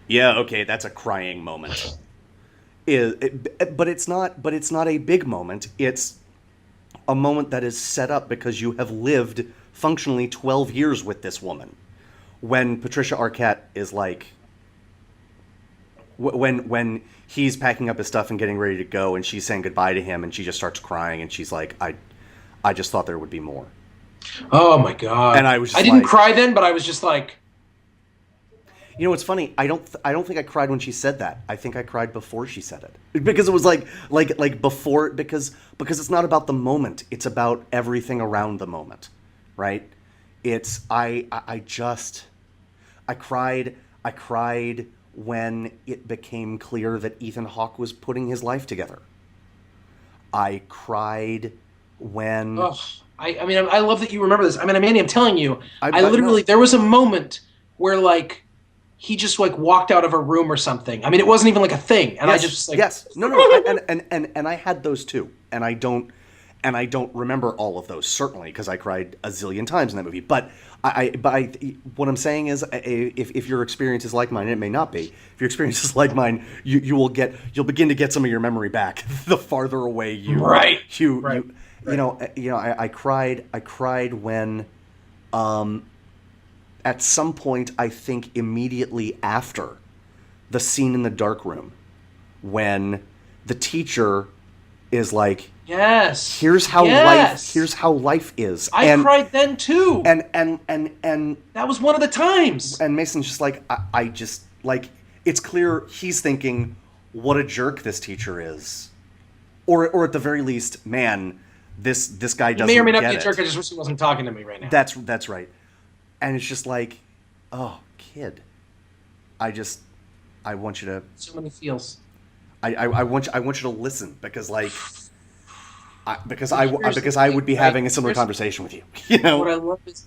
yeah, okay, that's a crying moment. But it's not a big moment. It's a moment that is set up because you have lived functionally 12 years with this woman. When Patricia Arquette is when he's packing up his stuff and getting ready to go, and she's saying goodbye to him, and she just starts crying, and she's like, I just thought there would be more. Oh my God. And I didn't cry then, but I was just like, you know what's funny? I don't think I cried when she said that. I think I cried before she said it, because it was like before, because it's not about the moment. It's about everything around the moment, right? It's I cried when it became clear that Ethan Hawke was putting his life together. I cried when. Oh, I mean, I love that you remember this. I mean, Mandy, I'm telling you, I literally there was a moment where he just walked out of a room or something. I mean, it wasn't even a thing, and yes, I just yes, no, and I had those too, and I don't remember all of those certainly because I cried a zillion times in that movie. But what I'm saying is, if your experience is like mine, and it may not be. If your experience is like mine, you'll begin to get some of your memory back the farther away you I cried when. At some point, I think immediately after the scene in the dark room, when the teacher is like, "Yes, here's how life is." I cried then too, and that was one of the times. And Mason's just I just it's clear he's thinking, "What a jerk this teacher is," or at the very least, man, this guy doesn't. He may or may not get be a jerk. I just wish he wasn't talking to me right now. That's right. And it's just oh, kid, I want you to. So many feels. I want you to listen because I would be having a similar conversation with you. You know. What I love is,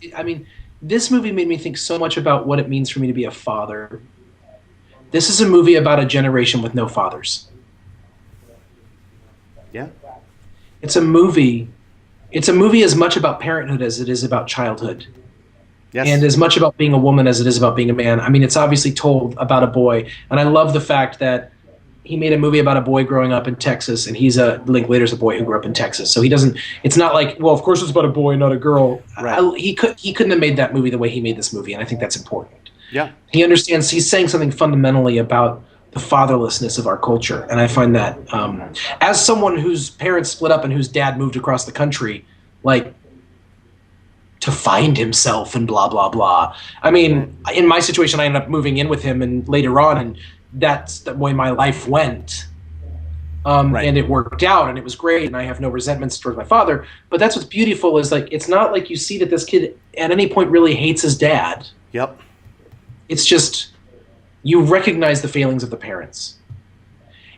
this movie made me think so much about what it means for me to be a father. This is a movie about a generation with no fathers. Yeah. It's a movie It's a movie as much about parenthood as it is about childhood. Yes. And as much about being a woman as it is about being a man. I mean, it's obviously told about a boy, and I love the fact that he made a movie about a boy growing up in Texas, and Linklater's a boy who grew up in Texas, so he doesn't. It's not like, well, of course it's about a boy, not a girl. Right. He couldn't have made that movie the way he made this movie, and I think that's important. Yeah. He understands. He's saying something fundamentally about the fatherlessness of our culture, and I find that as someone whose parents split up and whose dad moved across the country, like, to find himself and blah blah blah. I mean, in my situation, I ended up moving in with him, and later on, and that's the way my life went. And it worked out, and it was great, and I have no resentments towards my father. But that's what's beautiful is, like, it's not like you see that this kid at any point really hates his dad. Yep. It's just you recognize the failings of the parents.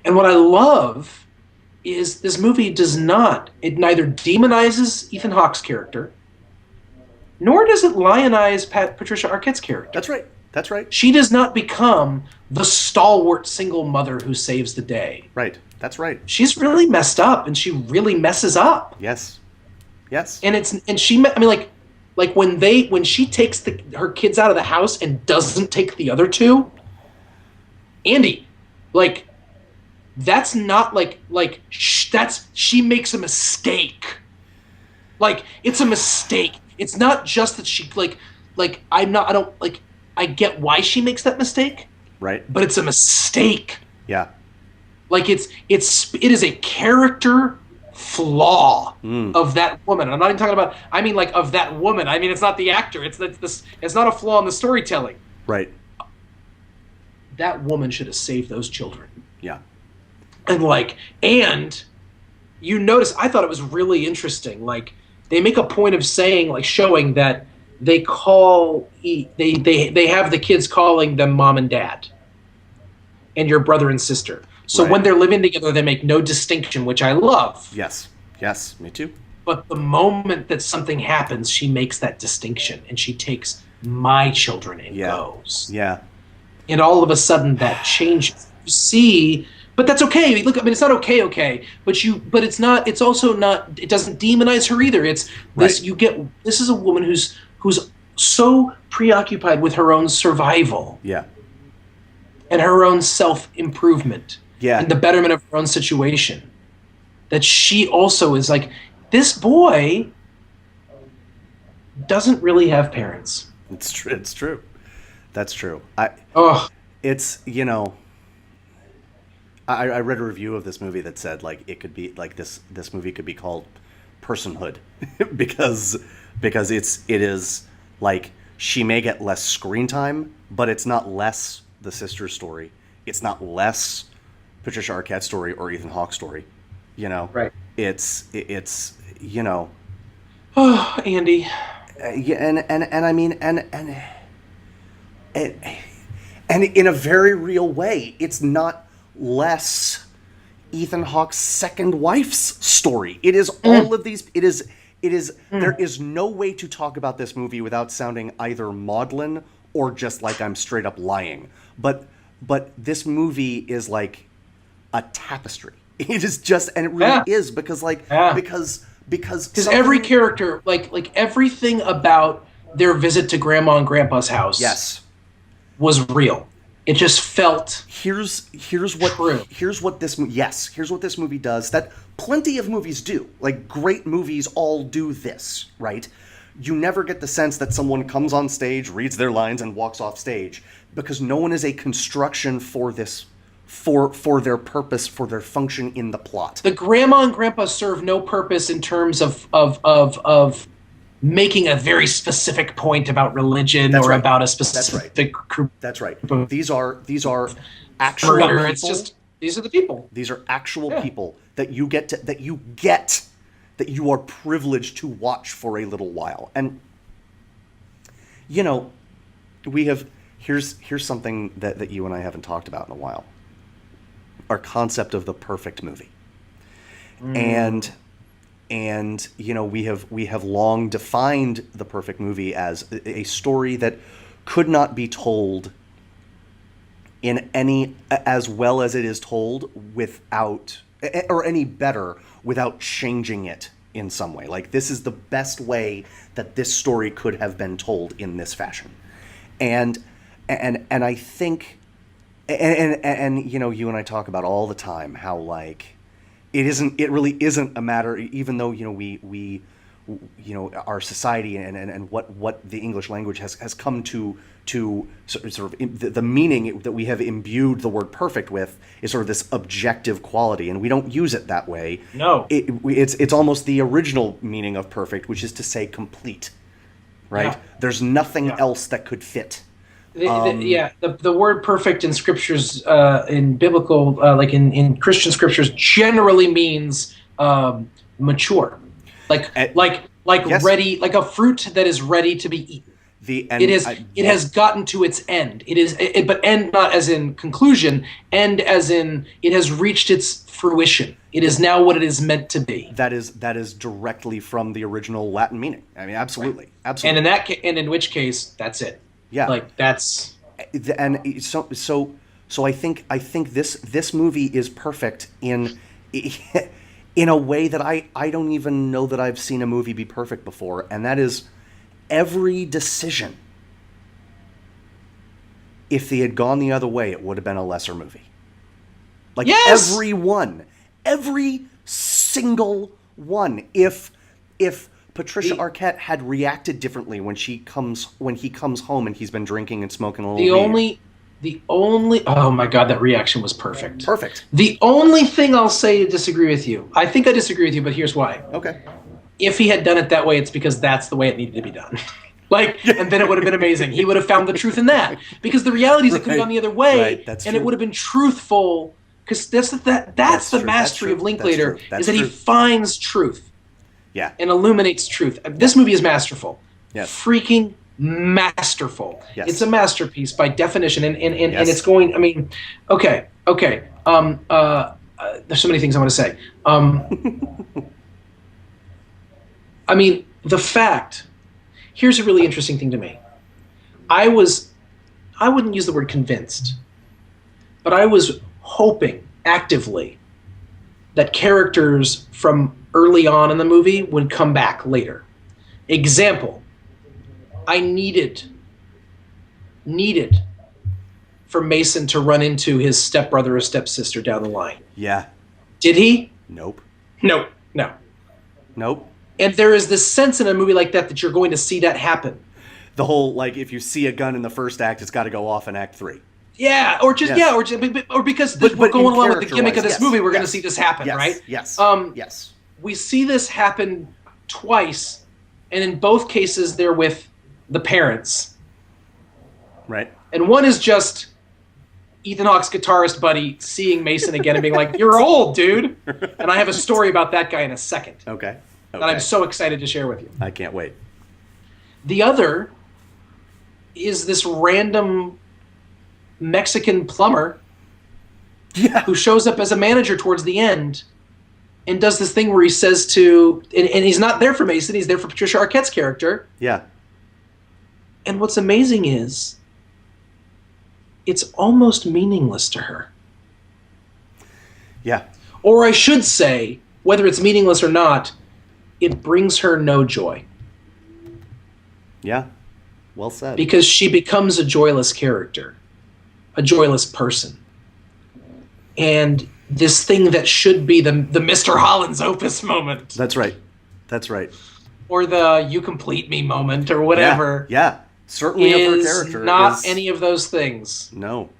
And what I love is this movie it neither demonizes Ethan Hawke's character, nor does it lionize Patricia Arquette's character. That's right. That's right. She does not become the stalwart single mother who saves the day. Right. That's right. She's really messed up, and she really messes up. Yes. Yes. And she, I mean, like when she takes her kids out of the house and doesn't take the other two, Andy, like, that's not she makes a mistake. Like, it's a mistake. It's not just that she I get why she makes that mistake. Right. But it's a mistake. Yeah. Like, it is a character flaw of that woman. I'm not even talking about, I mean, like, of that woman. I mean, it's not the actor. It's not a flaw in the storytelling. Right. That woman should have saved those children. Yeah. And you notice, I thought it was really interesting. Like, they make a point of saying, like, showing that they have the kids calling them mom and dad and your brother and sister. So when they're living together, they make no distinction, which I love. Yes. Yes, me too. But the moment that something happens, she makes that distinction, and she takes my children and goes. Yeah. And all of a sudden that changes. You see, but that's okay. Look, I mean, it's not okay, but it's not, it's also not, it doesn't demonize her either. It's this, this is a woman who's so preoccupied with her own survival. Yeah. And her own self-improvement. Yeah. And the betterment of her own situation. That she also is like, this boy doesn't really have parents. It's true. It's true. That's true. It's, you know, I read a review of this movie that said, like, it could be like this movie could be called Personhood because it is like, she may get less screen time, but it's not less the sister's story. It's not less Patricia Arquette's story or Ethan Hawke's story. You know, right? It's you know. Oh, Andy. Yeah, and I mean, and in a very real way, it's not less Ethan Hawke's second wife's story. It is all of these. It is. There is no way to talk about this movie without sounding either maudlin or just like I'm straight up lying. But this movie is like a tapestry. It is just, and it really is, because because every character, like everything about their visit to Grandma and Grandpa's house, was real. It just felt here's what this movie does that plenty of movies do. Like, great movies all do this, right? You never get the sense that someone comes on stage, reads their lines, and walks off stage, because no one is a construction for this, for their purpose, for their function in the plot. The Grandma and Grandpa serve no purpose in terms of making a very specific point about religion about a specific group. That's right. These are actual people. It's just, these are the people. These are actual people that you are privileged to watch for a little while. And you know, here's something that you and I haven't talked about in a while. Our concept of the perfect movie. And you know, we have long defined the perfect movie as a story that could not be told in any as well as it is told without, or any better without changing it in some way. Like, this is the best way that this story could have been told in this fashion. And I think, and you know, you and I talk about all the time how, like, it really isn't a matter, even though, you know, we you know, our society and what the English language has come to sort of the meaning that we have imbued the word perfect with is sort of this objective quality, and we don't use it that way. No. It's almost the original meaning of perfect, which is to say complete, right? Yeah. There's nothing else that could fit. The word perfect in scriptures, in biblical, like in Christian scriptures, generally means mature, like yes. ready, like a fruit that is ready to be eaten. It has gotten to its end. But end not as in conclusion, end as in it has reached its fruition. It is now what it is meant to be. That is directly from the original Latin meaning. I mean, absolutely, right. Absolutely. And in which case, that's it. Yeah, like that's. And so I think this movie is perfect in a way that I don't even know that I've seen a movie be perfect before, and that is every decision. If they had gone the other way, it would have been a lesser movie. Like, yes! every single one. If Patricia Arquette had reacted differently when he comes home and he's been drinking and smoking a little weed. The only oh my God, that reaction was perfect. Perfect. The only thing I'll say to disagree with you, I think I disagree with you, but here's why. Okay. If he had done it that way, it's because that's the way it needed to be done. And then it would have been amazing. He would have found the truth in that. Because the reality is it could have gone the other way, and it would have been truthful. Because that's the mastery of Linklater, is that he finds truth. Yeah. And illuminates truth. This movie is masterful. Yes. Freaking masterful. Yes. It's a masterpiece by definition. And Yes. it's going, I mean, okay. There's so many things I want to say. I mean, the fact, here's a really interesting thing to me. I wouldn't use the word convinced, but I was hoping actively that characters from early on in the movie would come back later. Example, I needed for Mason to run into his stepbrother or stepsister down the line. Yeah. Did he? Nope. No. Nope. And there is this sense in a movie like that you're going to see that happen. The whole, like, if you see a gun in the first act, it's got to go off in Act 3. Yeah, or just Yes. or because But we're going along with the gimmick of this yes, movie, we're going to yes, see this happen, yes, right? Yes. Yes. We see this happen twice, and in both cases they're with the parents. Right. And one is just Ethan Hawke's guitarist buddy seeing Mason again and being like, "You're old, dude." And I have a story about that guy in a second. Okay. That I'm so excited to share with you. I can't wait. The other is this random Mexican plumber who shows up as a manager towards the end and does this thing where he says to, and he's not there for Mason, he's there for Patricia Arquette's character. Yeah. And what's amazing is it's almost meaningless to her. Yeah. Or I should say, whether it's meaningless or not, it brings her no joy. Yeah. Well said. Because she becomes a joyless character, a joyless person. And this thing that should be the Mr. Holland's Opus moment. That's right. That's right. Or the you complete me moment or whatever. Yeah. Certainly of her character. Not any of those things. No.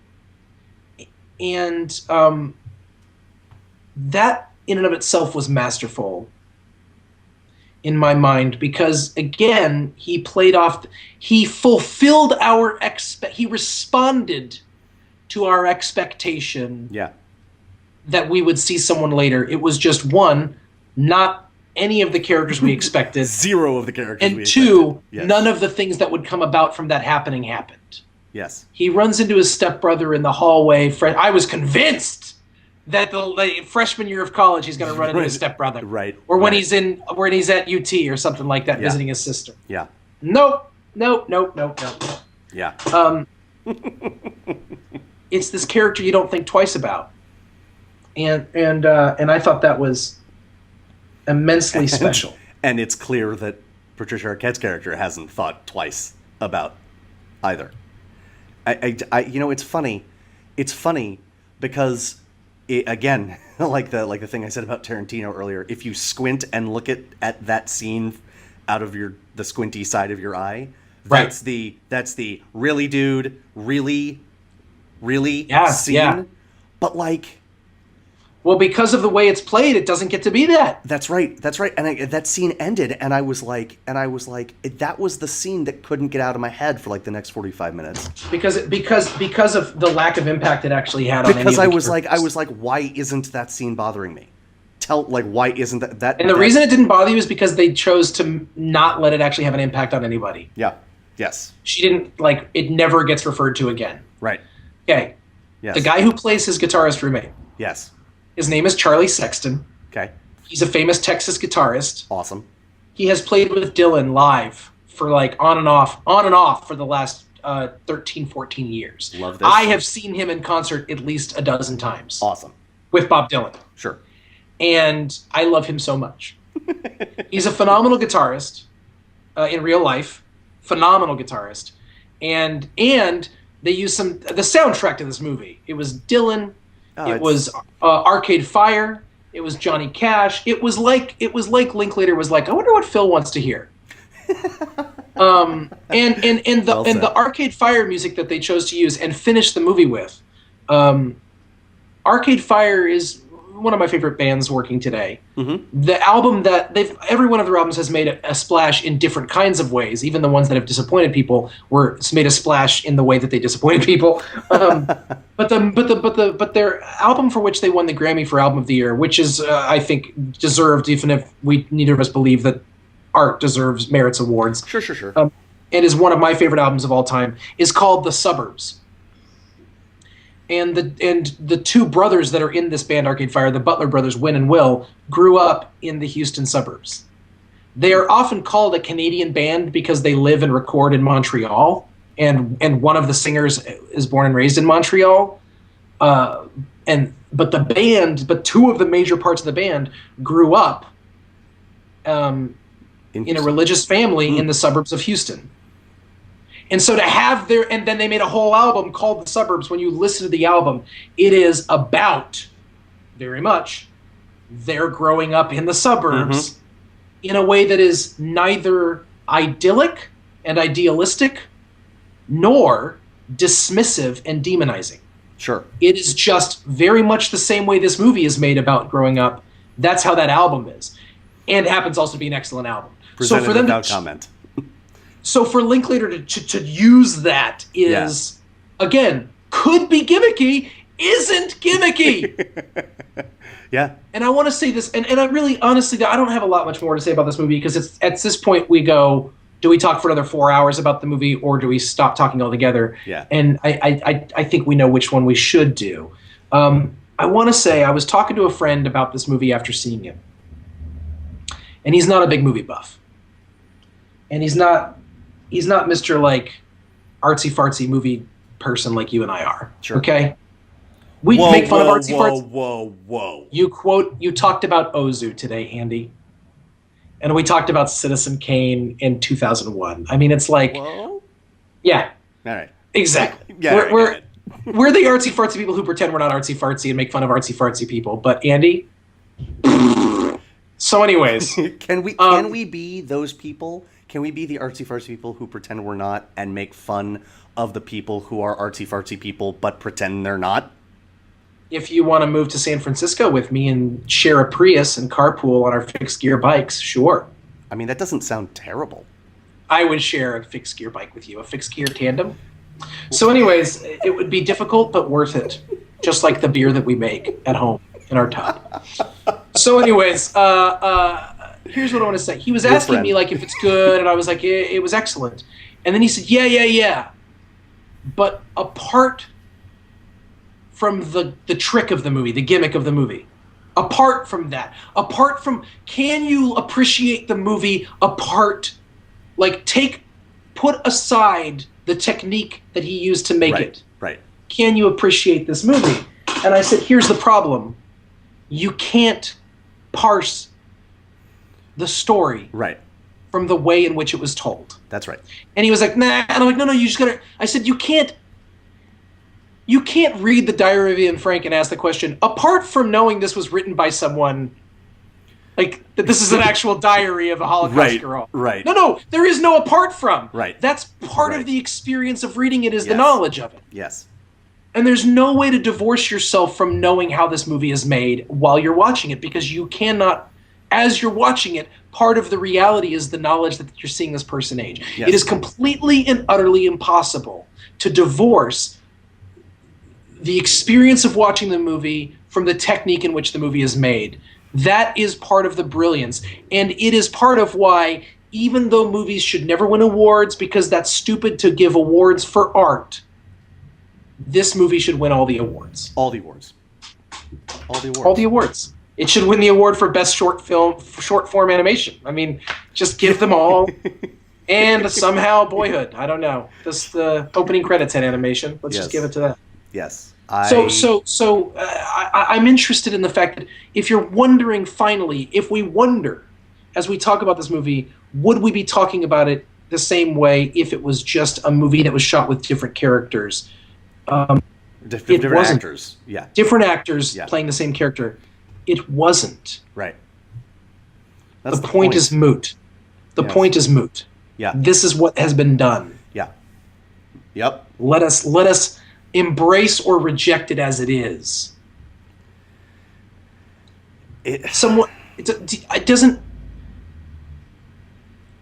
And that in and of itself was masterful in my mind because, again, he fulfilled he responded to our expectation that we would see someone later. It was just one, not any of the characters we expected. Zero of the characters we expected. And two, Yes. none of the things that would come about from that happening happened. Yes. He runs into his stepbrother in the hallway. I was convinced that the freshman year of college he's going to run into his stepbrother. Right. Or when he's at UT or something like that, visiting his sister. Yeah. Nope. Yeah. It's this character you don't think twice about. And I thought that was immensely special. And it's clear that Patricia Arquette's character hasn't thought twice about either. It's funny. It's funny because, again, like the thing I said about Tarantino earlier, if you squint and look at that scene out of the squinty side of your eye, that's the really, dude, really scene. Yeah. But well, because of the way it's played, it doesn't get to be that. That's right. And that scene ended, and I was like, that was the scene that couldn't get out of my head for the next 45 minutes. Because of the lack of impact it actually had on. Because I was like, why isn't that scene bothering me? Why isn't that? And the reason it didn't bother you is because they chose to not let it actually have an impact on anybody. Yeah. Yes. She didn't it never gets referred to again. Right. Okay. Yes. The guy who plays his guitarist roommate. Yes. His name is Charlie Sexton. Okay. He's a famous Texas guitarist. Awesome. He has played with Dylan live for on and off for the last 13, 14 years. Love this. I have seen him in concert at least a dozen times. Awesome. With Bob Dylan. Sure. And I love him so much. He's a phenomenal guitarist in real life. Phenomenal guitarist. And they used the soundtrack to this movie. It was Dylan. It was Arcade Fire. It was Johnny Cash. It was like Linklater was like, I wonder what Phil wants to hear. And the Arcade Fire music that they chose to use and finish the movie with. Arcade Fire is one of my favorite bands working today. Mm-hmm. The album every one of their albums has made a splash in different kinds of ways. Even the ones that have disappointed people made a splash in the way that they disappointed people. But their album for which they won the Grammy for Album of the Year, which is I think deserved, even if neither of us believe that art merits awards. Sure. It is one of my favorite albums of all time. Is called The Suburbs. And the two brothers that are in this band, Arcade Fire, the Butler brothers, Win and Will, grew up in the Houston suburbs. They are often called a Canadian band because they live and record in Montreal, and one of the singers is born and raised in Montreal. But two of the major parts of the band grew up in a religious family in the suburbs of Houston. And so to have and then they made a whole album called The Suburbs. When you listen to the album, it is about, very much, their growing up in the suburbs in a way that is neither idyllic and idealistic nor dismissive and demonizing. Sure. It is just very much the same way this movie is made about growing up. That's how that album is. And it happens also to be an excellent album. Presented so for them without comment. So for Linklater to use that is, again, could be gimmicky, isn't gimmicky. Yeah. And I want to say this, and I really, honestly, I don't have a lot much more to say about this movie because it's at this point we go, do we talk for another 4 hours about the movie or do we stop talking altogether? Yeah. And I think we know which one we should do. I want to say I was talking to a friend about this movie after seeing it. And he's not a big movie buff. And he's not Mr. Artsy fartsy movie person like you and I are. Sure. Okay? We make fun of artsy fartsy. Whoa. You talked about Ozu today, Andy. And we talked about Citizen Kane in 2001. I mean, it's like, whoa? Yeah. All right. Exactly. Yeah, we're the artsy fartsy people who pretend we're not artsy fartsy and make fun of artsy fartsy people. But Andy. So, anyways, can we be those people? Can we be the artsy fartsy people who pretend we're not and make fun of the people who are artsy fartsy people but pretend they're not? If you want to move to San Francisco with me and share a Prius and carpool on our fixed gear bikes, sure. I mean, that doesn't sound terrible. I would share a fixed gear bike with you, a fixed gear tandem. So anyways, it would be difficult but worth it, just like the beer that we make at home in our tub. So anyways, here's what I want to say. He was asking me if it's good, and I was like, it was excellent. And then he said, yeah. But apart from the trick of the movie, the gimmick of the movie, apart from can you appreciate the movie apart, put aside the technique that he used to make it. Right. Can you appreciate this movie? And I said, here's the problem. You can't parse the story Right. from the way in which it was told. That's right. And he was like, nah. And I'm like, no, you just gotta. I said, you can't read the Diary of Ian Frank and ask the question, apart from knowing this was written by someone, like, that this is an actual diary of a Holocaust girl. Right. No, there is no apart from. Right. That's part Right. of the experience of reading it is the knowledge of it. Yes. And there's no way to divorce yourself from knowing how this movie is made while you're watching it, because you cannot, as you're watching it, part of the reality is the knowledge that you're seeing this person age. Yes. It is completely and utterly impossible to divorce the experience of watching the movie from the technique in which the movie is made. That is part of the brilliance. And it is part of why, even though movies should never win awards because that's stupid to give awards for art, this movie should win all the awards. All the awards. All the awards. All the awards. It should win the award for best short form animation. I mean, just give them all. And somehow Boyhood. I don't know. Just the opening credits had animation. Let's just give it to that. Yes. I'm interested in the fact that if you're wondering, finally, if we wonder, as we talk about this movie, would we be talking about it the same way if it was just a movie that was shot with different characters? Different actors. Yeah. Different actors playing the same character. It wasn't. Right. The point is moot. The point is moot. Yeah. This is what has been done. Yeah. Yep. Let us embrace or reject it as it is.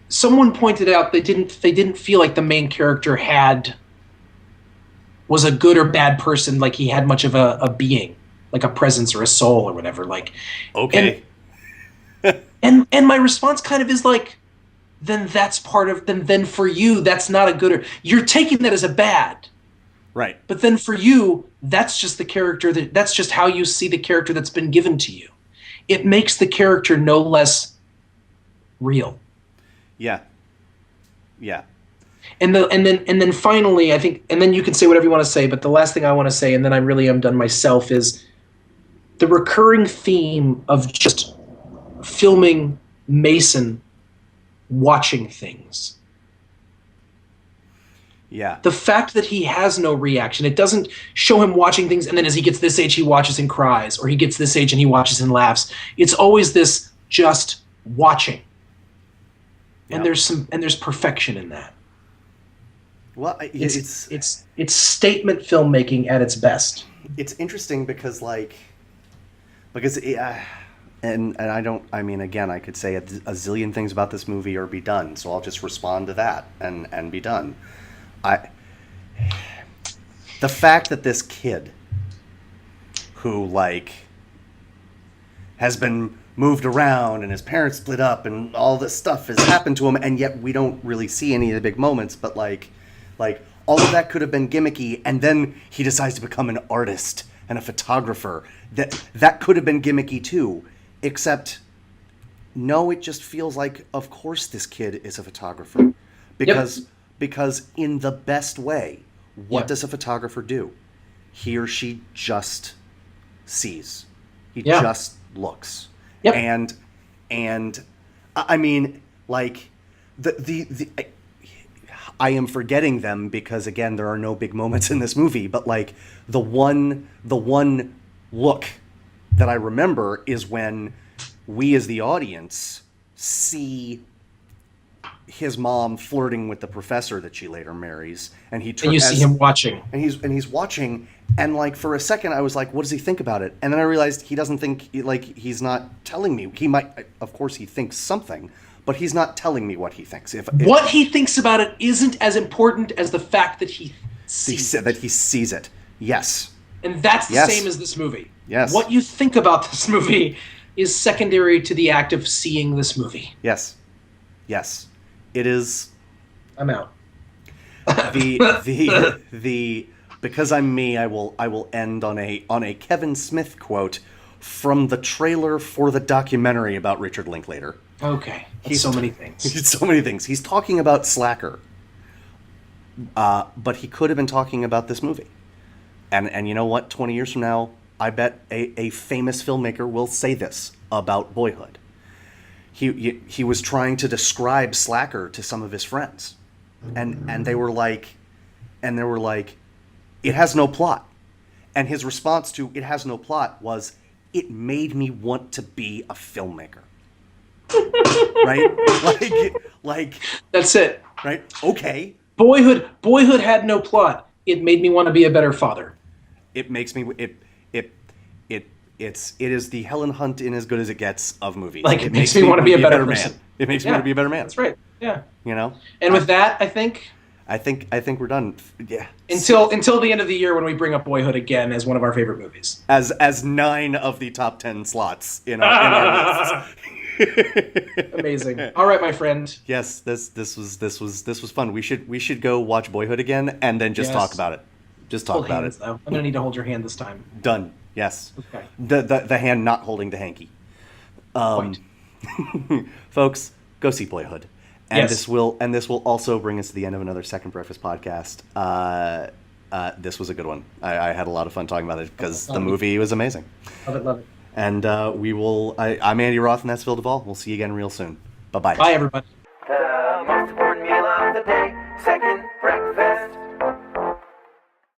Someone pointed out they didn't feel like the main character was a good or bad person, like he had much of a being, like a presence or a soul or whatever. Like, okay. And my response kind of is like, then that's part of then for you that's not a good, or you're taking that as a bad. Right. But then for you, that's just the character that's just how you see the character that's been given to you. It makes the character no less real. Yeah. Yeah. And then finally, I think, and then you can say whatever you want to say, but the last thing I want to say, and then I really am done myself, is the recurring theme of just filming Mason watching things. Yeah. The fact that he has no reaction, it doesn't show him watching things and then as he gets this age he watches and cries, or he gets this age and he watches and laughs. It's always this just watching. And there's perfection in that. Well, it's statement filmmaking at its best. It's interesting because and I mean, again, I could say a zillion things about this movie or be done, so I'll just respond to that and be done. The fact that this kid who has been moved around and his parents split up and all this stuff has happened to him, and yet we don't really see any of the big moments, but like all of that could have been gimmicky, and then he decides to become an artist and a photographer. That could have been gimmicky too, except no, it just feels like, of course this kid is a photographer. Because in the best way, what does a photographer do? He or she just sees. He just looks. Yep. And I mean, like I am forgetting them because again there are no big moments in this movie, but like the one look that I remember is when we as the audience see his mom flirting with the professor that she later marries, and you see him watching, and he's watching, and like for a second I was like, what does he think about it? And then I realized he doesn't think, like, he's not telling me. He might, of course he thinks something, but he's not telling me what he thinks. If what he thinks about it isn't as important as the fact that he sees it. Yes. And that's the same as this movie. Yes. What you think about this movie is secondary to the act of seeing this movie. Yes. It is. I'm out. the because I'm me, I will end on a Kevin Smith quote from the trailer for the documentary about Richard Linklater. Okay. So many things. So many things. He's talking about Slacker. But he could have been talking about this movie. And you know what? 20 years from now, I bet a famous filmmaker will say this about Boyhood. he was trying to describe Slacker to some of his friends, and they were like, it has no plot, and his response to it has no plot was, it made me want to be a filmmaker. Right? Like That's it. Right? Okay. Boyhood had no plot. It made me want to be a better father. It makes me it is the Helen Hunt in As Good as It Gets of movies. Like, it makes me want to be a better person. Man. It makes me want to be a better man. That's right. Yeah. You know? And with that, I think we're done. Yeah. Until the end of the year when we bring up Boyhood again as one of our favorite movies. As 9 of the top 10 slots in our list. Amazing. All right, my friend. Yes, this was fun. We should go watch Boyhood again and then just talk about it. Just talk Hold about hands, it. Though. I'm gonna need to hold your hand this time. Done. Yes. Okay. The hand not holding the hanky. Folks, go see Boyhood. And yes. this will also bring us to the end of another Second Breakfast podcast. This was a good one. I had a lot of fun talking about it because the movie was amazing. Love it. And I'm Andy Roth, and that's Phil Duvall. We'll see you again real soon. Bye-bye. Bye, everybody. The most important meal of the day.